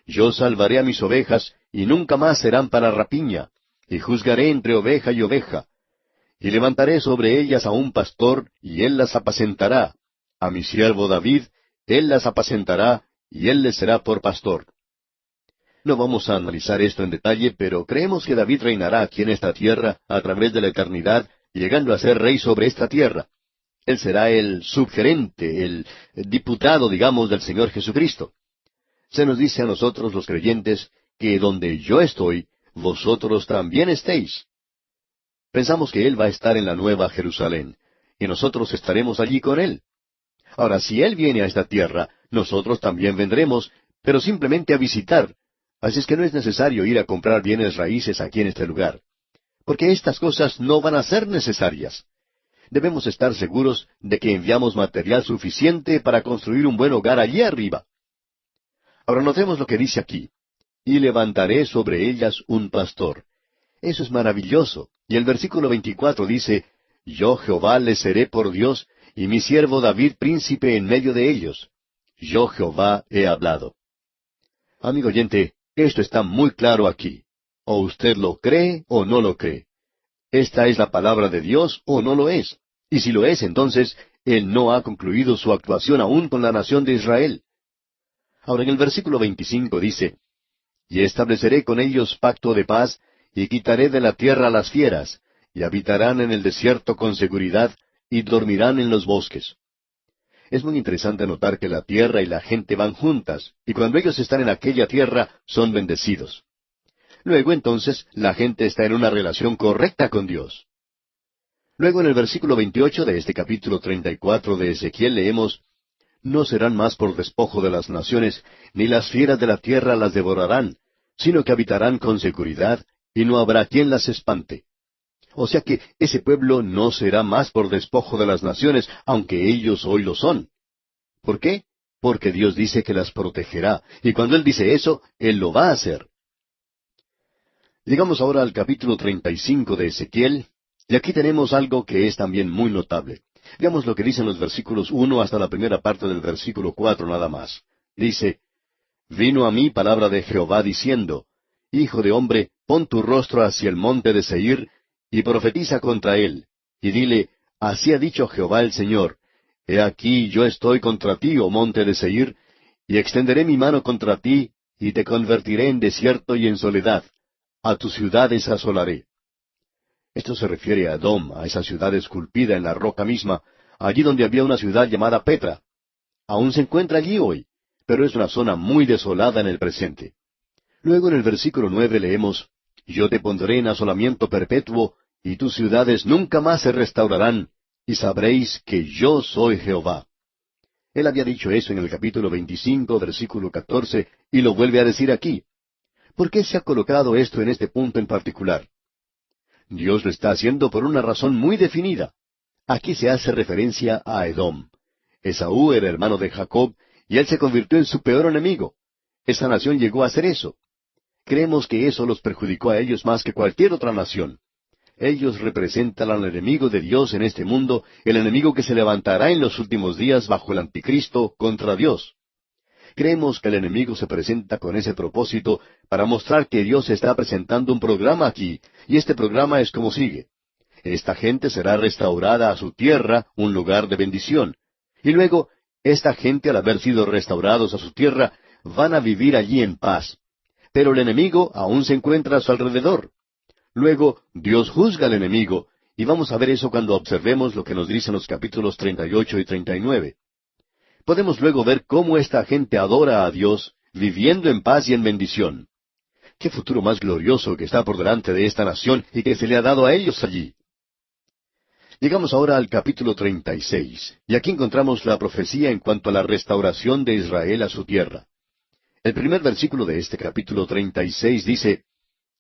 Yo salvaré a mis ovejas, y nunca más serán para rapiña, y juzgaré entre oveja y oveja. Y levantaré sobre ellas a un pastor, y él las apacentará. A mi siervo David, él las apacentará, y él les será por pastor. No vamos a analizar esto en detalle, pero creemos que David reinará aquí en esta tierra a través de la eternidad, llegando a ser rey sobre esta tierra. Él será el subgerente, el diputado, digamos, del Señor Jesucristo. Se nos dice a nosotros los creyentes que donde yo estoy, vosotros también estéis. Pensamos que Él va a estar en la Nueva Jerusalén, y nosotros estaremos allí con Él. Ahora, si Él viene a esta tierra, nosotros también vendremos, pero simplemente a visitar. Así es que no es necesario ir a comprar bienes raíces aquí en este lugar, porque estas cosas no van a ser necesarias. Debemos estar seguros de que enviamos material suficiente para construir un buen hogar allí arriba. Ahora notemos lo que dice aquí. Y levantaré sobre ellas un pastor. Eso es maravilloso. Y el versículo 24 dice, Yo Jehová les seré por Dios, y mi siervo David príncipe en medio de ellos. Yo Jehová he hablado. Amigo oyente, esto está muy claro aquí. O usted lo cree o no lo cree. Esta es la palabra de Dios o no lo es. Y si lo es, entonces, Él no ha concluido su actuación aún con la nación de Israel. Ahora en el versículo 25 dice, Y estableceré con ellos pacto de paz, y quitaré de la tierra las fieras, y habitarán en el desierto con seguridad, y dormirán en los bosques. Es muy interesante notar que la tierra y la gente van juntas, y cuando ellos están en aquella tierra, son bendecidos. Luego entonces, la gente está en una relación correcta con Dios. Luego en el versículo 28 de este capítulo 34 de Ezequiel leemos, No serán más por despojo de las naciones, ni las fieras de la tierra las devorarán, sino que habitarán con seguridad, y no habrá quien las espante. O sea que ese pueblo no será más por despojo de las naciones, aunque ellos hoy lo son. ¿Por qué? Porque Dios dice que las protegerá, y cuando Él dice eso, Él lo va a hacer. Llegamos ahora al capítulo 35 de Ezequiel, y aquí tenemos algo que es también muy notable. Veamos lo que dicen los versículos 1 hasta la primera parte del versículo 4 nada más. Dice, Vino a mí palabra de Jehová diciendo, Hijo de hombre, pon tu rostro hacia el monte de Seir, y profetiza contra él, y dile, Así ha dicho Jehová el Señor, He aquí yo estoy contra ti, oh monte de Seir, y extenderé mi mano contra ti, y te convertiré en desierto y en soledad. A tus ciudades asolaré. Esto se refiere a Edom, a esa ciudad esculpida en la roca misma, allí donde había una ciudad llamada Petra. Aún se encuentra allí hoy, pero es una zona muy desolada en el presente. Luego en el versículo 9 leemos, Yo te pondré en asolamiento perpetuo, y tus ciudades nunca más se restaurarán, y sabréis que yo soy Jehová. Él había dicho eso en el capítulo 25, versículo 14, y lo vuelve a decir aquí. ¿Por qué se ha colocado esto en este punto en particular? Dios lo está haciendo por una razón muy definida. Aquí se hace referencia a Edom. Esaú era hermano de Jacob, y él se convirtió en su peor enemigo. Esa nación llegó a hacer eso. Creemos que eso los perjudicó a ellos más que cualquier otra nación. Ellos representan al enemigo de Dios en este mundo, el enemigo que se levantará en los últimos días bajo el anticristo contra Dios. Creemos que el enemigo se presenta con ese propósito para mostrar que Dios está presentando un programa aquí, y este programa es como sigue. Esta gente será restaurada a su tierra, un lugar de bendición. Y luego, esta gente, al haber sido restaurados a su tierra, van a vivir allí en paz. Pero el enemigo aún se encuentra a su alrededor. Luego, Dios juzga al enemigo, y vamos a ver eso cuando observemos lo que nos dicen los capítulos 38 y 39. Podemos luego ver cómo esta gente adora a Dios, viviendo en paz y en bendición. ¡Qué futuro más glorioso que está por delante de esta nación y que se le ha dado a ellos allí! Llegamos ahora al capítulo 36, y aquí encontramos la profecía en cuanto a la restauración de Israel a su tierra. El primer versículo de este capítulo 36 dice,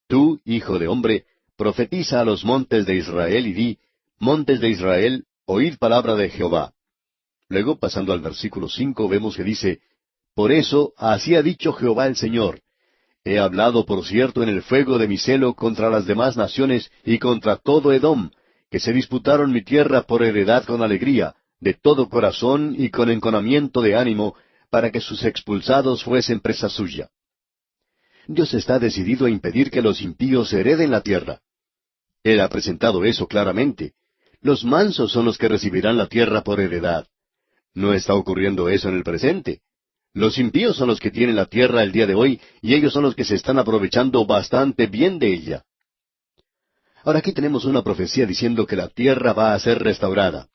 Tú, hijo de hombre, profetiza a los montes de Israel y di, Montes de Israel, oíd palabra de Jehová. Luego, pasando al versículo 5, vemos que dice, Por eso, así ha dicho Jehová el Señor, He hablado, por cierto, en el fuego de mi celo contra las demás naciones y contra todo Edom, que se disputaron mi tierra por heredad con alegría, de todo corazón y con enconamiento de ánimo, para que sus expulsados fuesen presa suya. Dios está decidido a impedir que los impíos hereden la tierra. Él ha presentado eso claramente. Los mansos son los que recibirán la tierra por heredad. No está ocurriendo eso en el presente. Los impíos son los que tienen la tierra el día de hoy, y ellos son los que se están aprovechando bastante bien de ella. Ahora aquí tenemos una profecía diciendo que la tierra va a ser restaurada.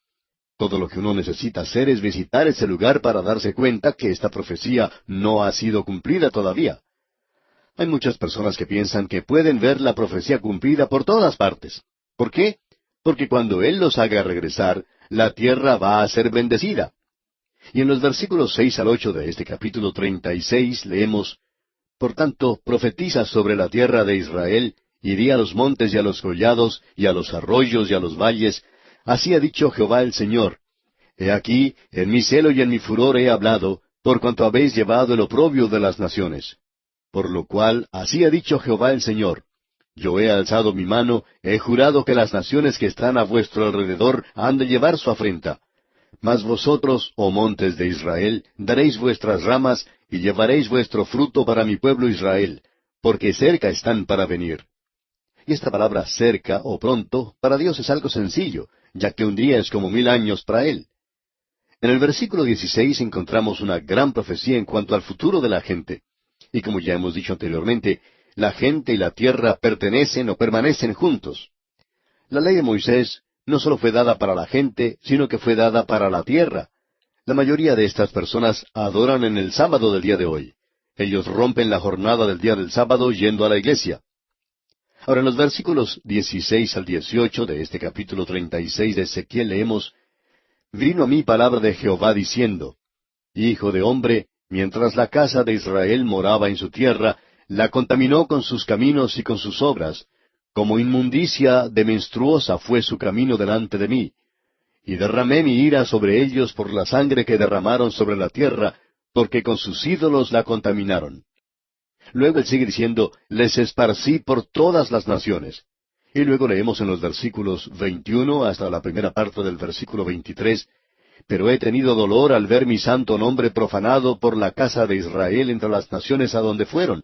Todo lo que uno necesita hacer es visitar ese lugar para darse cuenta que esta profecía no ha sido cumplida todavía. Hay muchas personas que piensan que pueden ver la profecía cumplida por todas partes. ¿Por qué? Porque cuando Él los haga regresar, la tierra va a ser bendecida. Y en los versículos 6 al 8 de este capítulo 36 leemos, Por tanto, profetiza sobre la tierra de Israel, y di a los montes y a los collados, y a los arroyos y a los valles, así ha dicho Jehová el Señor. He aquí, en mi celo y en mi furor he hablado, por cuanto habéis llevado el oprobio de las naciones. Por lo cual, así ha dicho Jehová el Señor. Yo he alzado mi mano, he jurado que las naciones que están a vuestro alrededor han de llevar su afrenta. Mas vosotros, oh montes de Israel, daréis vuestras ramas, y llevaréis vuestro fruto para mi pueblo Israel, porque cerca están para venir. Y esta palabra cerca o pronto, para Dios es algo sencillo, ya que un día es como 1000 años para Él. En el versículo 16 encontramos una gran profecía en cuanto al futuro de la gente. Y como ya hemos dicho anteriormente, la gente y la tierra pertenecen o permanecen juntos. La ley de Moisés no solo fue dada para la gente, sino que fue dada para la tierra. La mayoría de estas personas adoran en el sábado del día de hoy. Ellos rompen la jornada del día del sábado yendo a la iglesia. Ahora, en los versículos 16 al 18 de este capítulo 36 de Ezequiel leemos, Vino a mí palabra de Jehová diciendo, Hijo de hombre, mientras la casa de Israel moraba en su tierra, la contaminó con sus caminos y con sus obras, como inmundicia de menstruosa fue su camino delante de mí. Y derramé mi ira sobre ellos por la sangre que derramaron sobre la tierra, porque con sus ídolos la contaminaron. Luego él sigue diciendo, les esparcí por todas las naciones. Y luego leemos en los versículos 21 hasta la primera parte del versículo 23, Pero he tenido dolor al ver mi santo nombre profanado por la casa de Israel entre las naciones a donde fueron,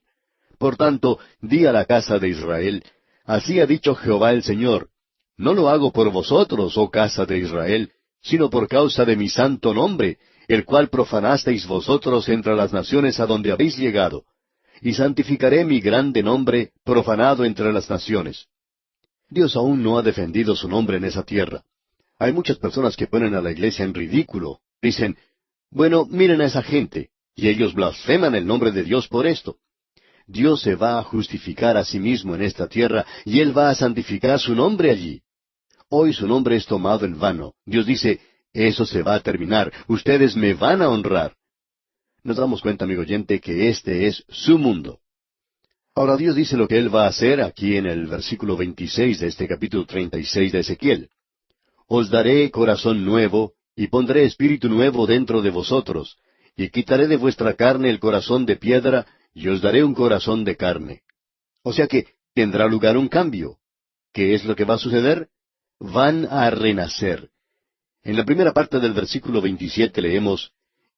Por tanto, di a la casa de Israel, así ha dicho Jehová el Señor, no lo hago por vosotros, oh casa de Israel, sino por causa de mi santo nombre, el cual profanasteis vosotros entre las naciones a donde habéis llegado. Y santificaré mi grande nombre, profanado entre las naciones. Dios aún no ha defendido su nombre en esa tierra. Hay muchas personas que ponen a la iglesia en ridículo. Dicen, bueno, miren a esa gente, y ellos blasfeman el nombre de Dios por esto. Dios se va a justificar a sí mismo en esta tierra, y Él va a santificar su nombre allí. Hoy su nombre es tomado en vano. Dios dice, eso se va a terminar, ustedes me van a honrar. Nos damos cuenta, amigo oyente, que este es su mundo. Ahora Dios dice lo que Él va a hacer aquí en el versículo 26 de este capítulo 36 de Ezequiel. Os daré corazón nuevo, y pondré espíritu nuevo dentro de vosotros, y quitaré de vuestra carne el corazón de piedra, y os daré un corazón de carne. O sea que tendrá lugar un cambio. ¿Qué es lo que va a suceder? Van a renacer. En la primera parte del versículo 27 leemos,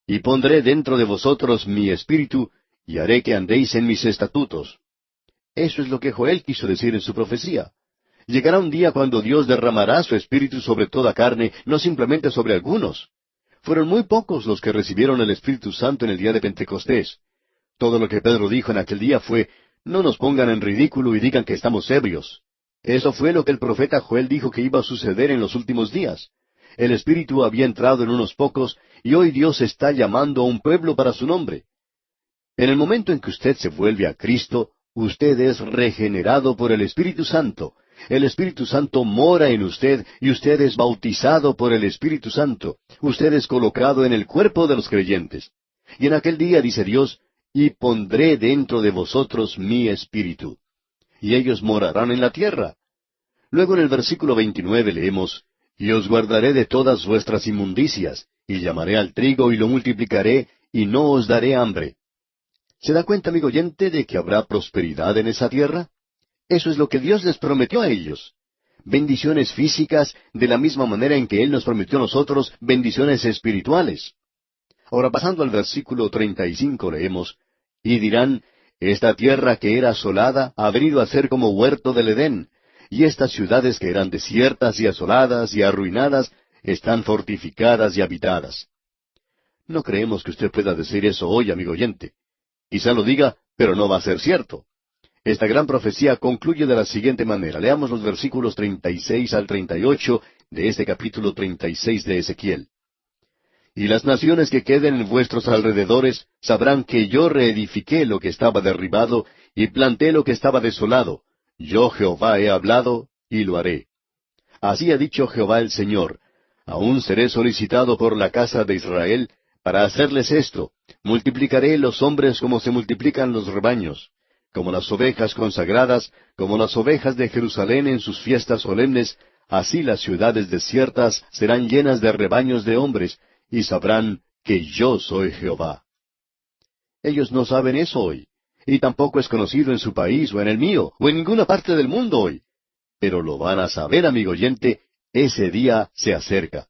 y pondré dentro de vosotros mi espíritu, y haré que andéis en mis estatutos. Eso es lo que Joel quiso decir en su profecía. Llegará un día cuando Dios derramará su espíritu sobre toda carne, no simplemente sobre algunos. Fueron muy pocos los que recibieron el Espíritu Santo en el día de Pentecostés. Todo lo que Pedro dijo en aquel día fue, no nos pongan en ridículo y digan que estamos ebrios. Eso fue lo que el profeta Joel dijo que iba a suceder en los últimos días. El Espíritu había entrado en unos pocos, y hoy Dios está llamando a un pueblo para su nombre. En el momento en que usted se vuelve a Cristo, usted es regenerado por el Espíritu Santo. El Espíritu Santo mora en usted y usted es bautizado por el Espíritu Santo. Usted es colocado en el cuerpo de los creyentes. Y en aquel día, dice Dios, y pondré dentro de vosotros mi espíritu. Y ellos morarán en la tierra. Luego en el versículo 29 leemos, y os guardaré de todas vuestras inmundicias, y llamaré al trigo y lo multiplicaré, y no os daré hambre. ¿Se da cuenta, amigo oyente, de que habrá prosperidad en esa tierra? Eso es lo que Dios les prometió a ellos. Bendiciones físicas, de la misma manera en que Él nos prometió a nosotros bendiciones espirituales. Ahora, pasando al versículo 35, leemos, y dirán, esta tierra que era asolada ha venido a ser como huerto del Edén, y estas ciudades que eran desiertas y asoladas y arruinadas, están fortificadas y habitadas. No creemos que usted pueda decir eso hoy, amigo oyente. Quizá lo diga, pero no va a ser cierto. Esta gran profecía concluye de la siguiente manera. Leamos los versículos 36 al 38 de este capítulo 36 de Ezequiel. Y las naciones que queden en vuestros alrededores sabrán que yo reedifiqué lo que estaba derribado y planté lo que estaba desolado. Yo Jehová he hablado y lo haré. Así ha dicho Jehová el Señor. Aún seré solicitado por la casa de Israel para hacerles esto. Multiplicaré los hombres como se multiplican los rebaños, como las ovejas consagradas, como las ovejas de Jerusalén en sus fiestas solemnes, así las ciudades desiertas serán llenas de rebaños de hombres, y sabrán que yo soy Jehová. Ellos no saben eso hoy, y tampoco es conocido en su país o en el mío, o en ninguna parte del mundo hoy. Pero lo van a saber, amigo oyente, ese día se acerca.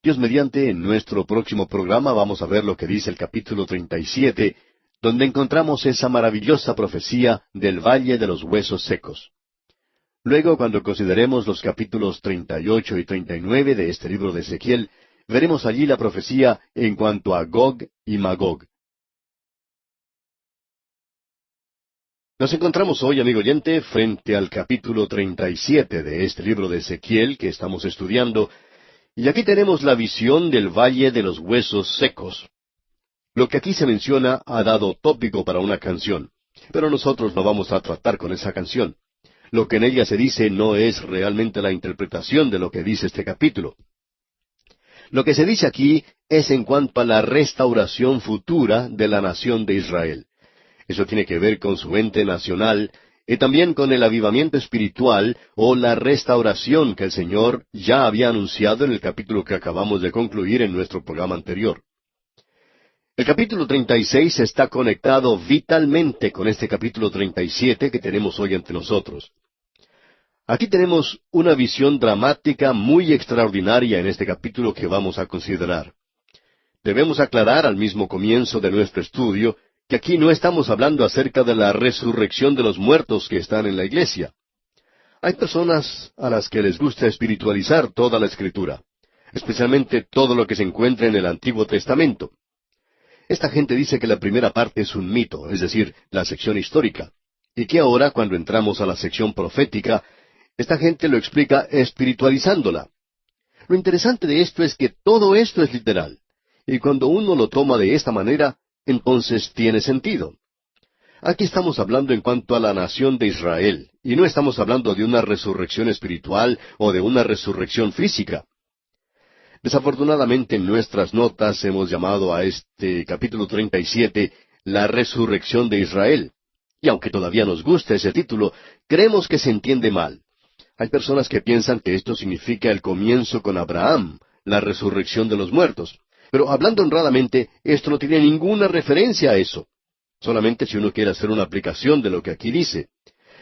Dios mediante, en nuestro próximo programa vamos a ver lo que dice el capítulo 37, donde encontramos esa maravillosa profecía del valle de los huesos secos. Luego, cuando consideremos los capítulos 38 y 39 de este libro de Ezequiel, veremos allí la profecía en cuanto a Gog y Magog. Nos encontramos hoy, amigo oyente, frente al capítulo 37 de este libro de Ezequiel que estamos estudiando, y aquí tenemos la visión del valle de los huesos secos. Lo que aquí se menciona ha dado tópico para una canción, pero nosotros no vamos a tratar con esa canción. Lo que en ella se dice no es realmente la interpretación de lo que dice este capítulo. Lo que se dice aquí es en cuanto a la restauración futura de la nación de Israel. Eso tiene que ver con su ente nacional y también con el avivamiento espiritual o la restauración que el Señor ya había anunciado en el capítulo que acabamos de concluir en nuestro programa anterior. El capítulo 36 está conectado vitalmente con este capítulo 37 que tenemos hoy ante nosotros. Aquí tenemos una visión dramática muy extraordinaria en este capítulo que vamos a considerar. Debemos aclarar al mismo comienzo de nuestro estudio que aquí no estamos hablando acerca de la resurrección de los muertos que están en la iglesia. Hay personas a las que les gusta espiritualizar toda la Escritura, especialmente todo lo que se encuentra en el Antiguo Testamento. Esta gente dice que la primera parte es un mito, es decir, la sección histórica, y que ahora, cuando entramos a la sección profética, esta gente lo explica espiritualizándola. Lo interesante de esto es que todo esto es literal, y cuando uno lo toma de esta manera, entonces tiene sentido. Aquí estamos hablando en cuanto a la nación de Israel, y no estamos hablando de una resurrección espiritual o de una resurrección física. Desafortunadamente en nuestras notas hemos llamado a este capítulo 37 la resurrección de Israel. Y aunque todavía nos gusta ese título, creemos que se entiende mal. Hay personas que piensan que esto significa el comienzo con Abraham, la resurrección de los muertos. Pero hablando honradamente, esto no tiene ninguna referencia a eso. Solamente si uno quiere hacer una aplicación de lo que aquí dice.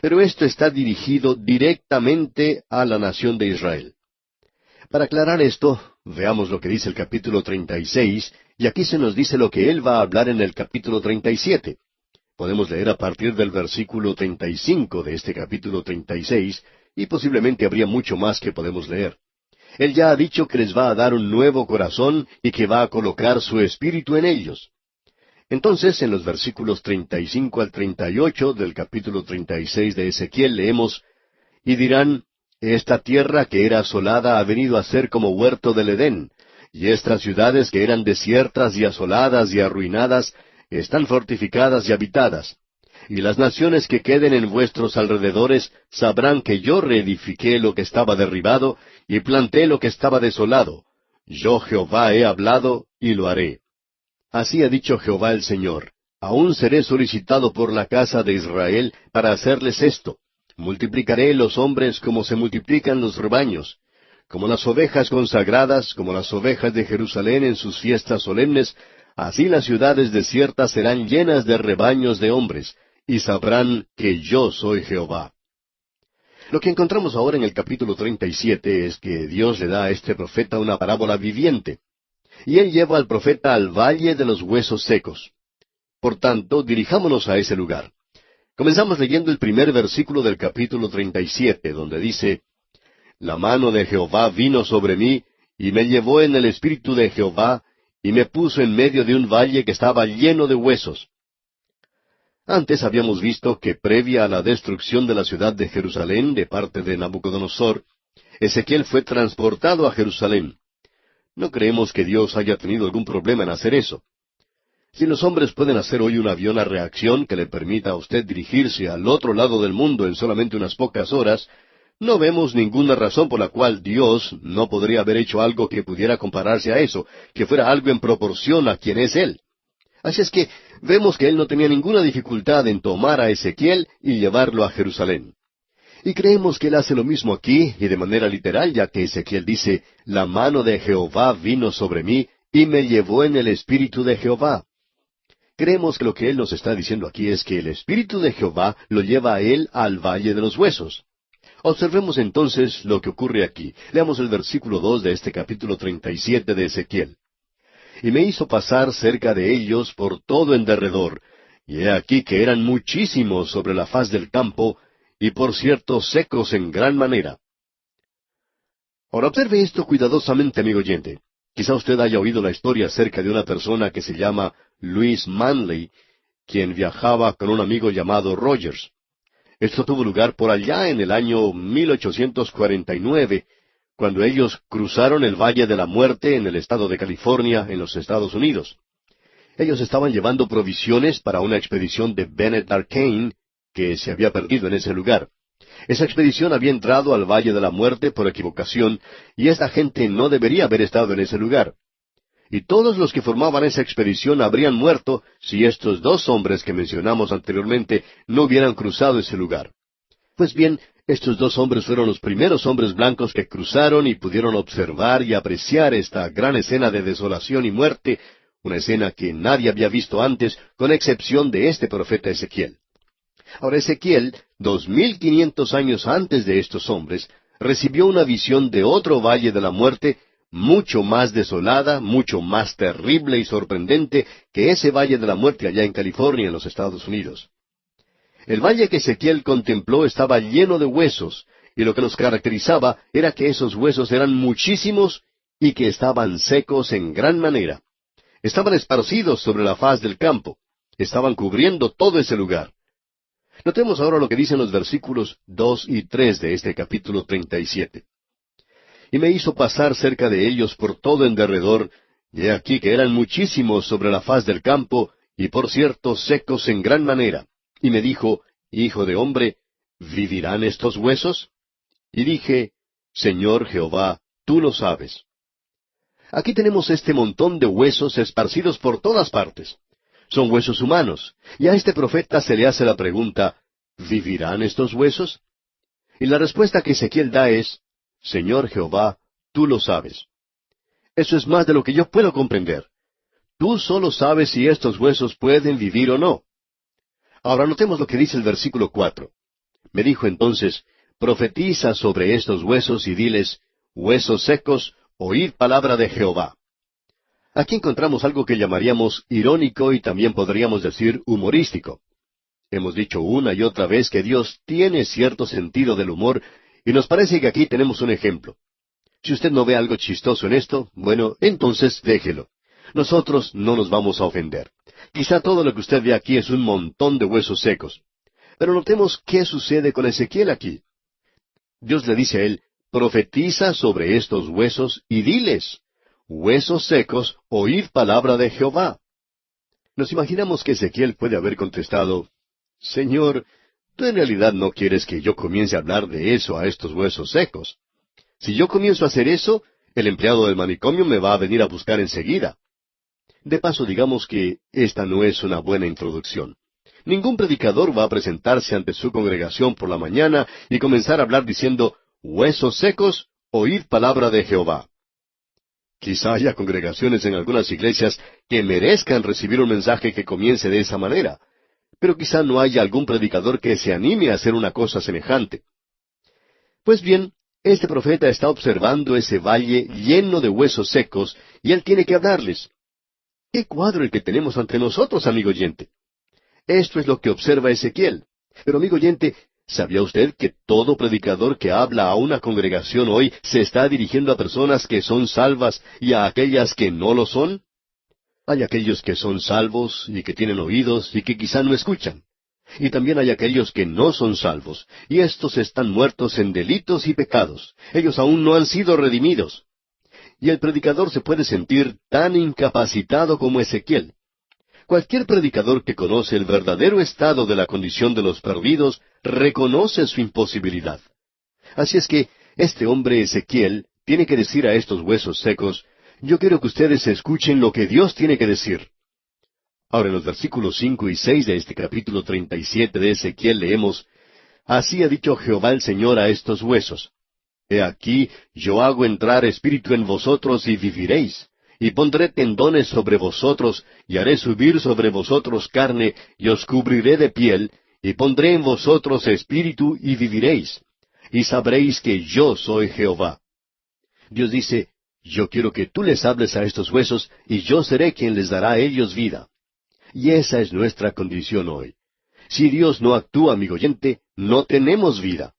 Pero esto está dirigido directamente a la nación de Israel. Para aclarar esto, veamos lo que dice el capítulo 36, y aquí se nos dice lo que él va a hablar en el capítulo 37. Podemos leer a partir del versículo 35 de este capítulo 36, y posiblemente habría mucho más que podemos leer. Él ya ha dicho que les va a dar un nuevo corazón y que va a colocar su espíritu en ellos. Entonces, en los versículos 35 al 38 del capítulo 36 de Ezequiel leemos, y dirán, esta tierra que era asolada ha venido a ser como huerto del Edén, y estas ciudades que eran desiertas y asoladas y arruinadas, están fortificadas y habitadas. Y las naciones que queden en vuestros alrededores sabrán que yo reedifiqué lo que estaba derribado, y planté lo que estaba desolado. Yo Jehová he hablado, y lo haré. Así ha dicho Jehová el Señor, aún seré solicitado por la casa de Israel para hacerles esto. Multiplicaré los hombres como se multiplican los rebaños. Como las ovejas consagradas, como las ovejas de Jerusalén en sus fiestas solemnes, así las ciudades desiertas serán llenas de rebaños de hombres, y sabrán que yo soy Jehová. Lo que encontramos ahora en el capítulo 37 es que Dios le da a este profeta una parábola viviente, y él lleva al profeta al valle de los huesos secos. Por tanto, dirijámonos a ese lugar. Comenzamos leyendo el primer versículo del capítulo 37, donde dice, La mano de Jehová vino sobre mí, y me llevó en el espíritu de Jehová, y me puso en medio de un valle que estaba lleno de huesos. Antes habíamos visto que previa a la destrucción de la ciudad de Jerusalén de parte de Nabucodonosor, Ezequiel fue transportado a Jerusalén. No creemos que Dios haya tenido algún problema en hacer eso. Si los hombres pueden hacer hoy un avión a reacción que le permita a usted dirigirse al otro lado del mundo en solamente unas pocas horas, no vemos ninguna razón por la cual Dios no podría haber hecho algo que pudiera compararse a eso, que fuera algo en proporción a quien es Él. Así es que vemos que Él no tenía ninguna dificultad en tomar a Ezequiel y llevarlo a Jerusalén. Y creemos que Él hace lo mismo aquí, y de manera literal, ya que Ezequiel dice, La mano de Jehová vino sobre mí, y me llevó en el espíritu de Jehová. Creemos que lo que Él nos está diciendo aquí es que el espíritu de Jehová lo lleva a Él al valle de los huesos. Observemos entonces lo que ocurre aquí. Leamos el versículo 2 de este capítulo 37 de Ezequiel. Y me hizo pasar cerca de ellos por todo en derredor, y he aquí que eran muchísimos sobre la faz del campo, y por cierto secos en gran manera. Ahora observe esto cuidadosamente, amigo oyente. Quizá usted haya oído la historia acerca de una persona que se llama Louis Manley, quien viajaba con un amigo llamado Rogers. Esto tuvo lugar por allá en el año 1849, cuando ellos cruzaron el Valle de la Muerte en el estado de California, en los Estados Unidos. Ellos estaban llevando provisiones para una expedición de Bennett Arcane, que se había perdido en ese lugar. Esa expedición había entrado al Valle de la Muerte por equivocación, y esta gente no debería haber estado en ese lugar. Y todos los que formaban esa expedición habrían muerto si estos dos hombres que mencionamos anteriormente no hubieran cruzado ese lugar. Pues bien, estos dos hombres fueron los primeros hombres blancos que cruzaron y pudieron observar y apreciar esta gran escena de desolación y muerte, una escena que nadie había visto antes, con excepción de este profeta Ezequiel. Ahora Ezequiel, 2500 años antes de estos hombres, recibió una visión de otro valle de la muerte, mucho más desolada, mucho más terrible y sorprendente que ese valle de la muerte allá en California, en los Estados Unidos. El valle que Ezequiel contempló estaba lleno de huesos, y lo que los caracterizaba era que esos huesos eran muchísimos y que estaban secos en gran manera. Estaban esparcidos sobre la faz del campo. Estaban cubriendo todo ese lugar. Notemos ahora lo que dicen los versículos 2 y 3 de este capítulo 37. Y me hizo pasar cerca de ellos por todo en derredor, y he aquí que eran muchísimos sobre la faz del campo, y por cierto secos en gran manera. Y me dijo, Hijo de hombre, ¿vivirán estos huesos? Y dije, Señor Jehová, tú lo sabes. Aquí tenemos este montón de huesos esparcidos por todas partes. Son huesos humanos, y a este profeta se le hace la pregunta, ¿vivirán estos huesos? Y la respuesta que Ezequiel da es, Señor Jehová, tú lo sabes. Eso es más de lo que yo puedo comprender. Tú solo sabes si estos huesos pueden vivir o no. Ahora notemos lo que dice el versículo 4. Me dijo entonces, profetiza sobre estos huesos y diles, huesos secos, oíd palabra de Jehová. Aquí encontramos algo que llamaríamos irónico y también podríamos decir humorístico. Hemos dicho una y otra vez que Dios tiene cierto sentido del humor, y nos parece que aquí tenemos un ejemplo. Si usted no ve algo chistoso en esto, bueno, entonces déjelo. Nosotros no nos vamos a ofender. Quizá todo lo que usted ve aquí es un montón de huesos secos. Pero notemos qué sucede con Ezequiel aquí. Dios le dice a él, profetiza sobre estos huesos y diles, huesos secos, oíd palabra de Jehová. Nos imaginamos que Ezequiel puede haber contestado, Señor, tú en realidad no quieres que yo comience a hablar de eso a estos huesos secos. Si yo comienzo a hacer eso, el empleado del manicomio me va a venir a buscar enseguida. De paso, digamos que esta no es una buena introducción. Ningún predicador va a presentarse ante su congregación por la mañana y comenzar a hablar diciendo, huesos secos, oíd palabra de Jehová. Quizá haya congregaciones en algunas iglesias que merezcan recibir un mensaje que comience de esa manera, pero quizá no haya algún predicador que se anime a hacer una cosa semejante. Pues bien, este profeta está observando ese valle lleno de huesos secos, y él tiene que hablarles. ¡Qué cuadro el que tenemos ante nosotros, amigo oyente! Esto es lo que observa Ezequiel. Pero, amigo oyente, ¿sabía usted que todo predicador que habla a una congregación hoy se está dirigiendo a personas que son salvas y a aquellas que no lo son? Hay aquellos que son salvos y que tienen oídos y que quizá no escuchan. Y también hay aquellos que no son salvos, y estos están muertos en delitos y pecados. Ellos aún no han sido redimidos. Y el predicador se puede sentir tan incapacitado como Ezequiel. Cualquier predicador que conoce el verdadero estado de la condición de los perdidos reconoce su imposibilidad. Así es que este hombre Ezequiel tiene que decir a estos huesos secos, yo quiero que ustedes escuchen lo que Dios tiene que decir. Ahora en los versículos 5 y 6 de este capítulo 37 de Ezequiel leemos, así ha dicho Jehová el Señor a estos huesos. He aquí, yo hago entrar espíritu en vosotros y viviréis, y pondré tendones sobre vosotros, y haré subir sobre vosotros carne, y os cubriré de piel, y pondré en vosotros espíritu y viviréis, y sabréis que yo soy Jehová. Dios dice, yo quiero que tú les hables a estos huesos, y yo seré quien les dará a ellos vida. Y esa es nuestra condición hoy. Si Dios no actúa, amigo oyente, no tenemos vida.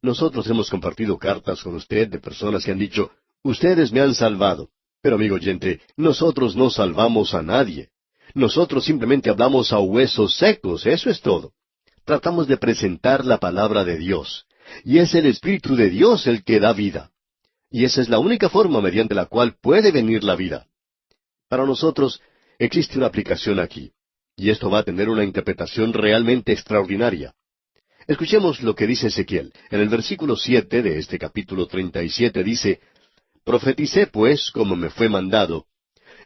Nosotros hemos compartido cartas con usted de personas que han dicho, ustedes me han salvado. Pero, amigo oyente, nosotros no salvamos a nadie. Nosotros simplemente hablamos a huesos secos, eso es todo. Tratamos de presentar la palabra de Dios. Y es el Espíritu de Dios el que da vida. Y esa es la única forma mediante la cual puede venir la vida. Para nosotros existe una aplicación aquí. Y esto va a tener una interpretación realmente extraordinaria. Escuchemos lo que dice Ezequiel. En el versículo 7 de este capítulo 37 dice, profeticé pues como me fue mandado,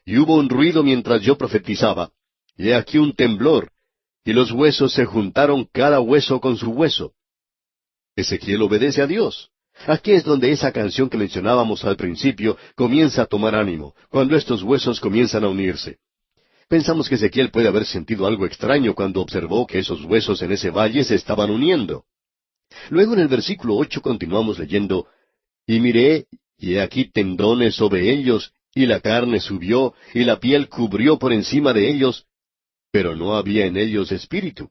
y hubo un ruido mientras yo profetizaba, y he aquí un temblor, y los huesos se juntaron cada hueso con su hueso. Ezequiel obedece a Dios. Aquí es donde esa canción que mencionábamos al principio comienza a tomar ánimo, cuando estos huesos comienzan a unirse. Pensamos que Ezequiel puede haber sentido algo extraño cuando observó que esos huesos en ese valle se estaban uniendo. Luego en el versículo 8 continuamos leyendo, y miré, y he aquí tendones sobre ellos, y la carne subió, y la piel cubrió por encima de ellos, pero no había en ellos espíritu.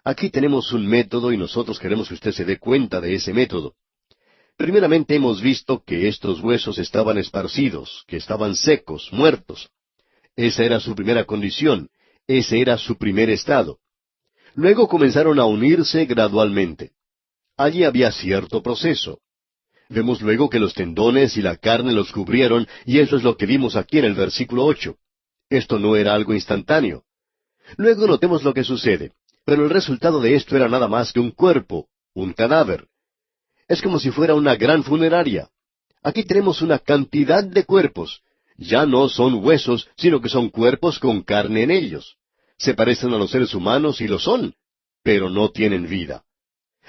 Aquí tenemos un método y nosotros queremos que usted se dé cuenta de ese método. Primeramente hemos visto que estos huesos estaban esparcidos, que estaban secos, muertos. Esa era su primera condición, ese era su primer estado. Luego comenzaron a unirse gradualmente. Allí había cierto proceso. Vemos luego que los tendones y la carne los cubrieron, y eso es lo que vimos aquí en el versículo 8. Esto no era algo instantáneo. Luego notemos lo que sucede. Pero el resultado de esto era nada más que un cuerpo, un cadáver. Es como si fuera una gran funeraria. Aquí tenemos una cantidad de cuerpos. Ya no son huesos, sino que son cuerpos con carne en ellos. Se parecen a los seres humanos y lo son, pero no tienen vida.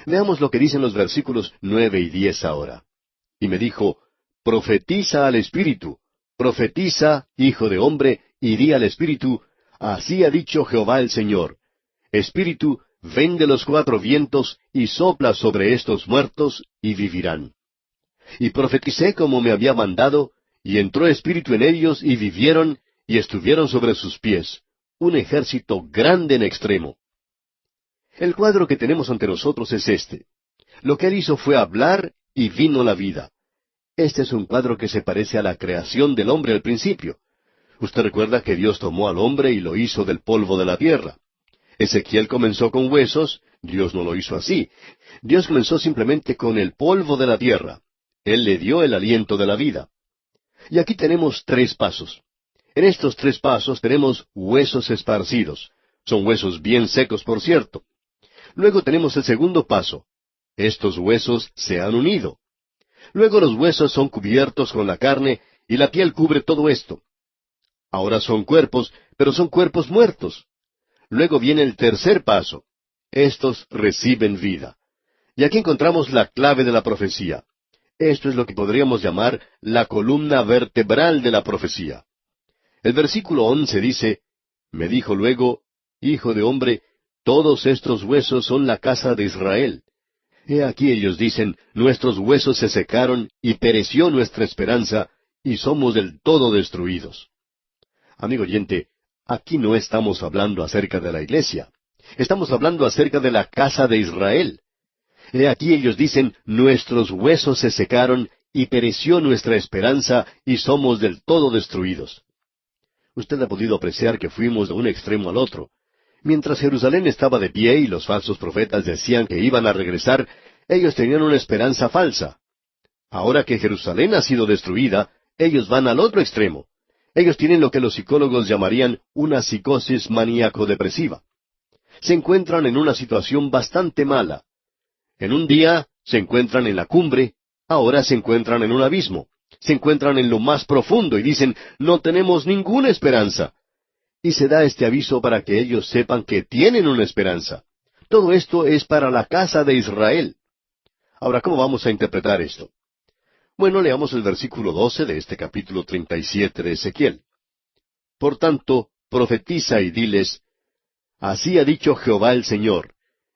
Veamos lo que dicen los versículos 9 y 10 ahora. Y me dijo, profetiza al Espíritu, profetiza, hijo de hombre, y di al Espíritu, así ha dicho Jehová el Señor. Espíritu, ven de los cuatro vientos, y sopla sobre estos muertos, y vivirán. Y profeticé como me había mandado, y entró espíritu en ellos, y vivieron, y estuvieron sobre sus pies, un ejército grande en extremo. El cuadro que tenemos ante nosotros es este. Lo que él hizo fue hablar, y vino la vida. Este es un cuadro que se parece a la creación del hombre al principio. Usted recuerda que Dios tomó al hombre y lo hizo del polvo de la tierra. Ezequiel comenzó con huesos, Dios no lo hizo así. Dios comenzó simplemente con el polvo de la tierra. Él le dio el aliento de la vida. Y aquí tenemos tres pasos. En estos tres pasos tenemos huesos esparcidos. Son huesos bien secos, por cierto. Luego tenemos el segundo paso. Estos huesos se han unido. Luego los huesos son cubiertos con la carne y la piel cubre todo esto. Ahora son cuerpos, pero son cuerpos muertos. Luego viene el tercer paso. Estos reciben vida. Y aquí encontramos la clave de la profecía. Esto es lo que podríamos llamar la columna vertebral de la profecía. El versículo 11 dice, me dijo luego, hijo de hombre, todos estos huesos son la casa de Israel. He aquí ellos dicen, nuestros huesos se secaron y pereció nuestra esperanza, y somos del todo destruidos. Amigo oyente, aquí no estamos hablando acerca de la iglesia. Estamos hablando acerca de la casa de Israel. He aquí ellos dicen, nuestros huesos se secaron y pereció nuestra esperanza y somos del todo destruidos. Usted ha podido apreciar que fuimos de un extremo al otro. Mientras Jerusalén estaba de pie y los falsos profetas decían que iban a regresar, ellos tenían una esperanza falsa. Ahora que Jerusalén ha sido destruida, ellos van al otro extremo. Ellos tienen lo que los psicólogos llamarían una psicosis maníaco-depresiva. Se encuentran en una situación bastante mala. En un día se encuentran en la cumbre, ahora se encuentran en un abismo. Se encuentran en lo más profundo y dicen, no tenemos ninguna esperanza. Y se da este aviso para que ellos sepan que tienen una esperanza. Todo esto es para la casa de Israel. Ahora, ¿cómo vamos a interpretar esto? Bueno, leamos el versículo 12 de este capítulo 37 de Ezequiel. Por tanto, profetiza y diles, así ha dicho Jehová el Señor,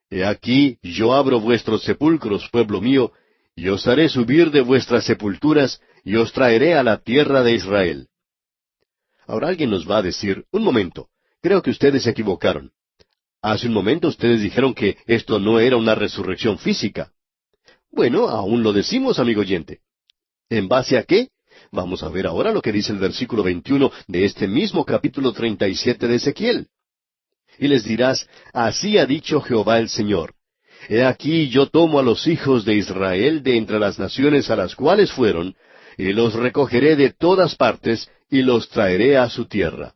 he aquí yo abro vuestros sepulcros, pueblo mío, y os haré subir de vuestras sepulturas, y os traeré a la tierra de Israel. Ahora alguien nos va a decir, un momento, creo que ustedes se equivocaron. Hace un momento ustedes dijeron que esto no era una resurrección física. Bueno, aún lo decimos, amigo oyente. ¿En base a qué? Vamos a ver ahora lo que dice el versículo 21 de este mismo capítulo 37 de Ezequiel. Y les dirás, así ha dicho Jehová el Señor. He aquí yo tomo a los hijos de Israel de entre las naciones a las cuales fueron, y los recogeré de todas partes, y los traeré a su tierra.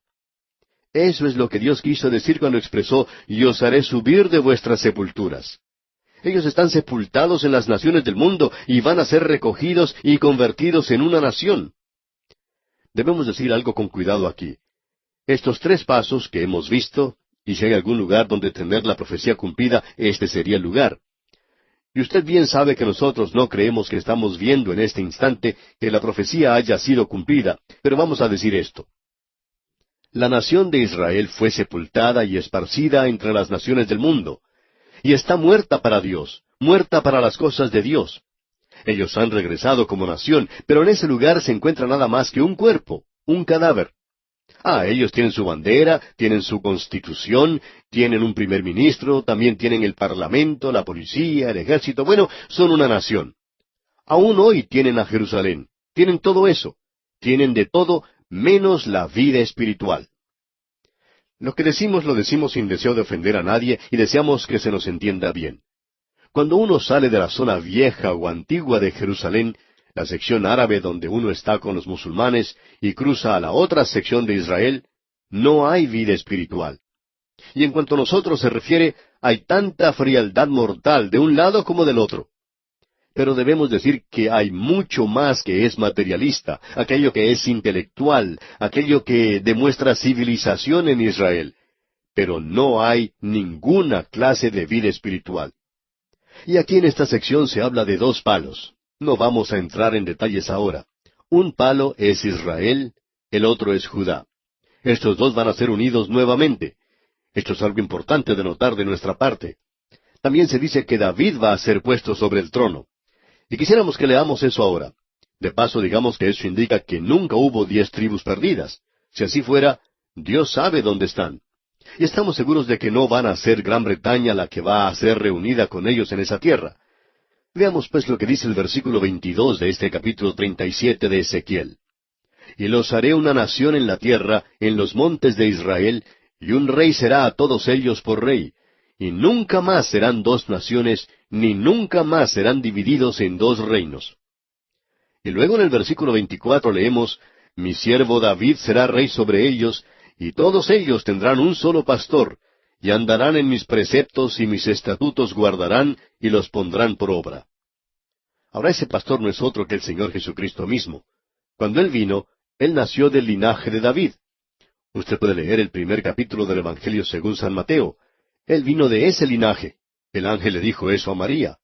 Eso es lo que Dios quiso decir cuando expresó, y os haré subir de vuestras sepulturas. Ellos están sepultados en las naciones del mundo, y van a ser recogidos y convertidos en una nación. Debemos decir algo con cuidado aquí. Estos tres pasos que hemos visto, y si hay algún lugar donde tener la profecía cumplida, este sería el lugar. Y usted bien sabe que nosotros no creemos que estamos viendo en este instante que la profecía haya sido cumplida, pero vamos a decir esto. La nación de Israel fue sepultada y esparcida entre las naciones del mundo, y está muerta para Dios, muerta para las cosas de Dios. Ellos han regresado como nación, pero en ese lugar se encuentra nada más que un cuerpo, un cadáver. Ellos tienen su bandera, tienen su constitución, tienen un primer ministro, también tienen el parlamento, la policía, el ejército. Bueno, son una nación. Aún hoy tienen a Jerusalén, tienen todo eso, tienen de todo menos la vida espiritual. Lo que decimos lo decimos sin deseo de ofender a nadie y deseamos que se nos entienda bien. Cuando uno sale de la zona vieja o antigua de Jerusalén, la sección árabe donde uno está con los musulmanes, y cruza a la otra sección de Israel, no hay vida espiritual. Y en cuanto a nosotros se refiere, hay tanta frialdad mortal de un lado como del otro. Pero debemos decir que hay mucho más que es materialista, aquello que es intelectual, aquello que demuestra civilización en Israel. Pero no hay ninguna clase de vida espiritual. Y aquí en esta sección se habla de dos palos. No vamos a entrar en detalles ahora. Un palo es Israel, el otro es Judá. Estos dos van a ser unidos nuevamente. Esto es algo importante de notar de nuestra parte. También se dice que David va a ser puesto sobre el trono. Y quisiéramos que leamos eso ahora. De paso, digamos que eso indica que nunca hubo 10 tribus perdidas. Si así fuera, Dios sabe dónde están. Y estamos seguros de que no van a ser Gran Bretaña la que va a ser reunida con ellos en esa tierra. Veamos pues lo que dice el versículo 22 de este capítulo 37 de Ezequiel. Y los haré una nación en la tierra, en los montes de Israel, y un rey será a todos ellos por rey. Y nunca más serán dos naciones, ni nunca más serán divididos en dos reinos. Y luego en el versículo 24 leemos, Mi siervo David será rey sobre ellos, y todos ellos tendrán un solo pastor, y andarán en mis preceptos y mis estatutos guardarán, y los pondrán por obra. Ahora ese pastor no es otro que el Señor Jesucristo mismo. Cuando Él vino, Él nació del linaje de David. Usted puede leer el primer capítulo del Evangelio según San Mateo. Él vino de ese linaje. El ángel le dijo eso a María.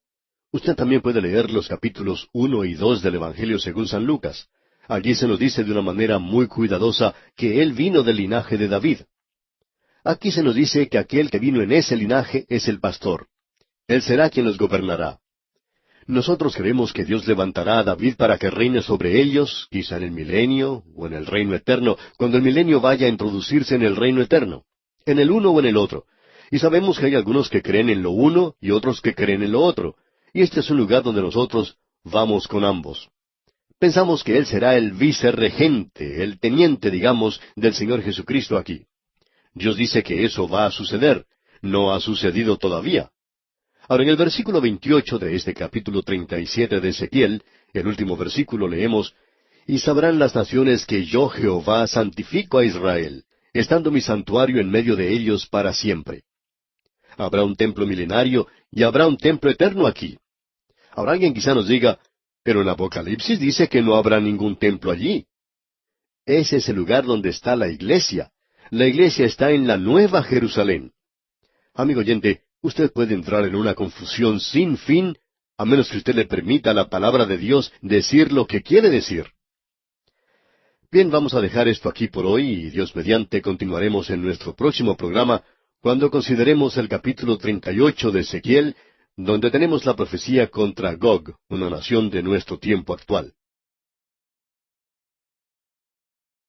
Usted también puede leer los capítulos 1 y 2 del Evangelio según San Lucas. Allí se nos dice de una manera muy cuidadosa que Él vino del linaje de David. Aquí se nos dice que aquel que vino en ese linaje es el pastor. Él será quien los gobernará. Nosotros creemos que Dios levantará a David para que reine sobre ellos, quizá en el milenio o en el reino eterno, cuando el milenio vaya a introducirse en el reino eterno, en el uno o en el otro. Y sabemos que hay algunos que creen en lo uno y otros que creen en lo otro. Y este es un lugar donde nosotros vamos con ambos. Pensamos que Él será el vicerregente, el teniente, digamos, del Señor Jesucristo aquí. Dios dice que eso va a suceder. No ha sucedido todavía. Ahora, en el versículo 28 de este capítulo 37 de Ezequiel, el último versículo, leemos, Y sabrán las naciones que yo Jehová santifico a Israel, estando mi santuario en medio de ellos para siempre. Habrá un templo milenario y habrá un templo eterno aquí. Ahora alguien quizá nos diga, pero en Apocalipsis dice que no habrá ningún templo allí. Ese es el lugar donde está la iglesia. La iglesia está en la Nueva Jerusalén. Amigo oyente, usted puede entrar en una confusión sin fin, a menos que usted le permita a la palabra de Dios decir lo que quiere decir. Bien, vamos a dejar esto aquí por hoy y Dios mediante continuaremos en nuestro próximo programa cuando consideremos el capítulo 38 de Ezequiel, donde tenemos la profecía contra Gog, una nación de nuestro tiempo actual.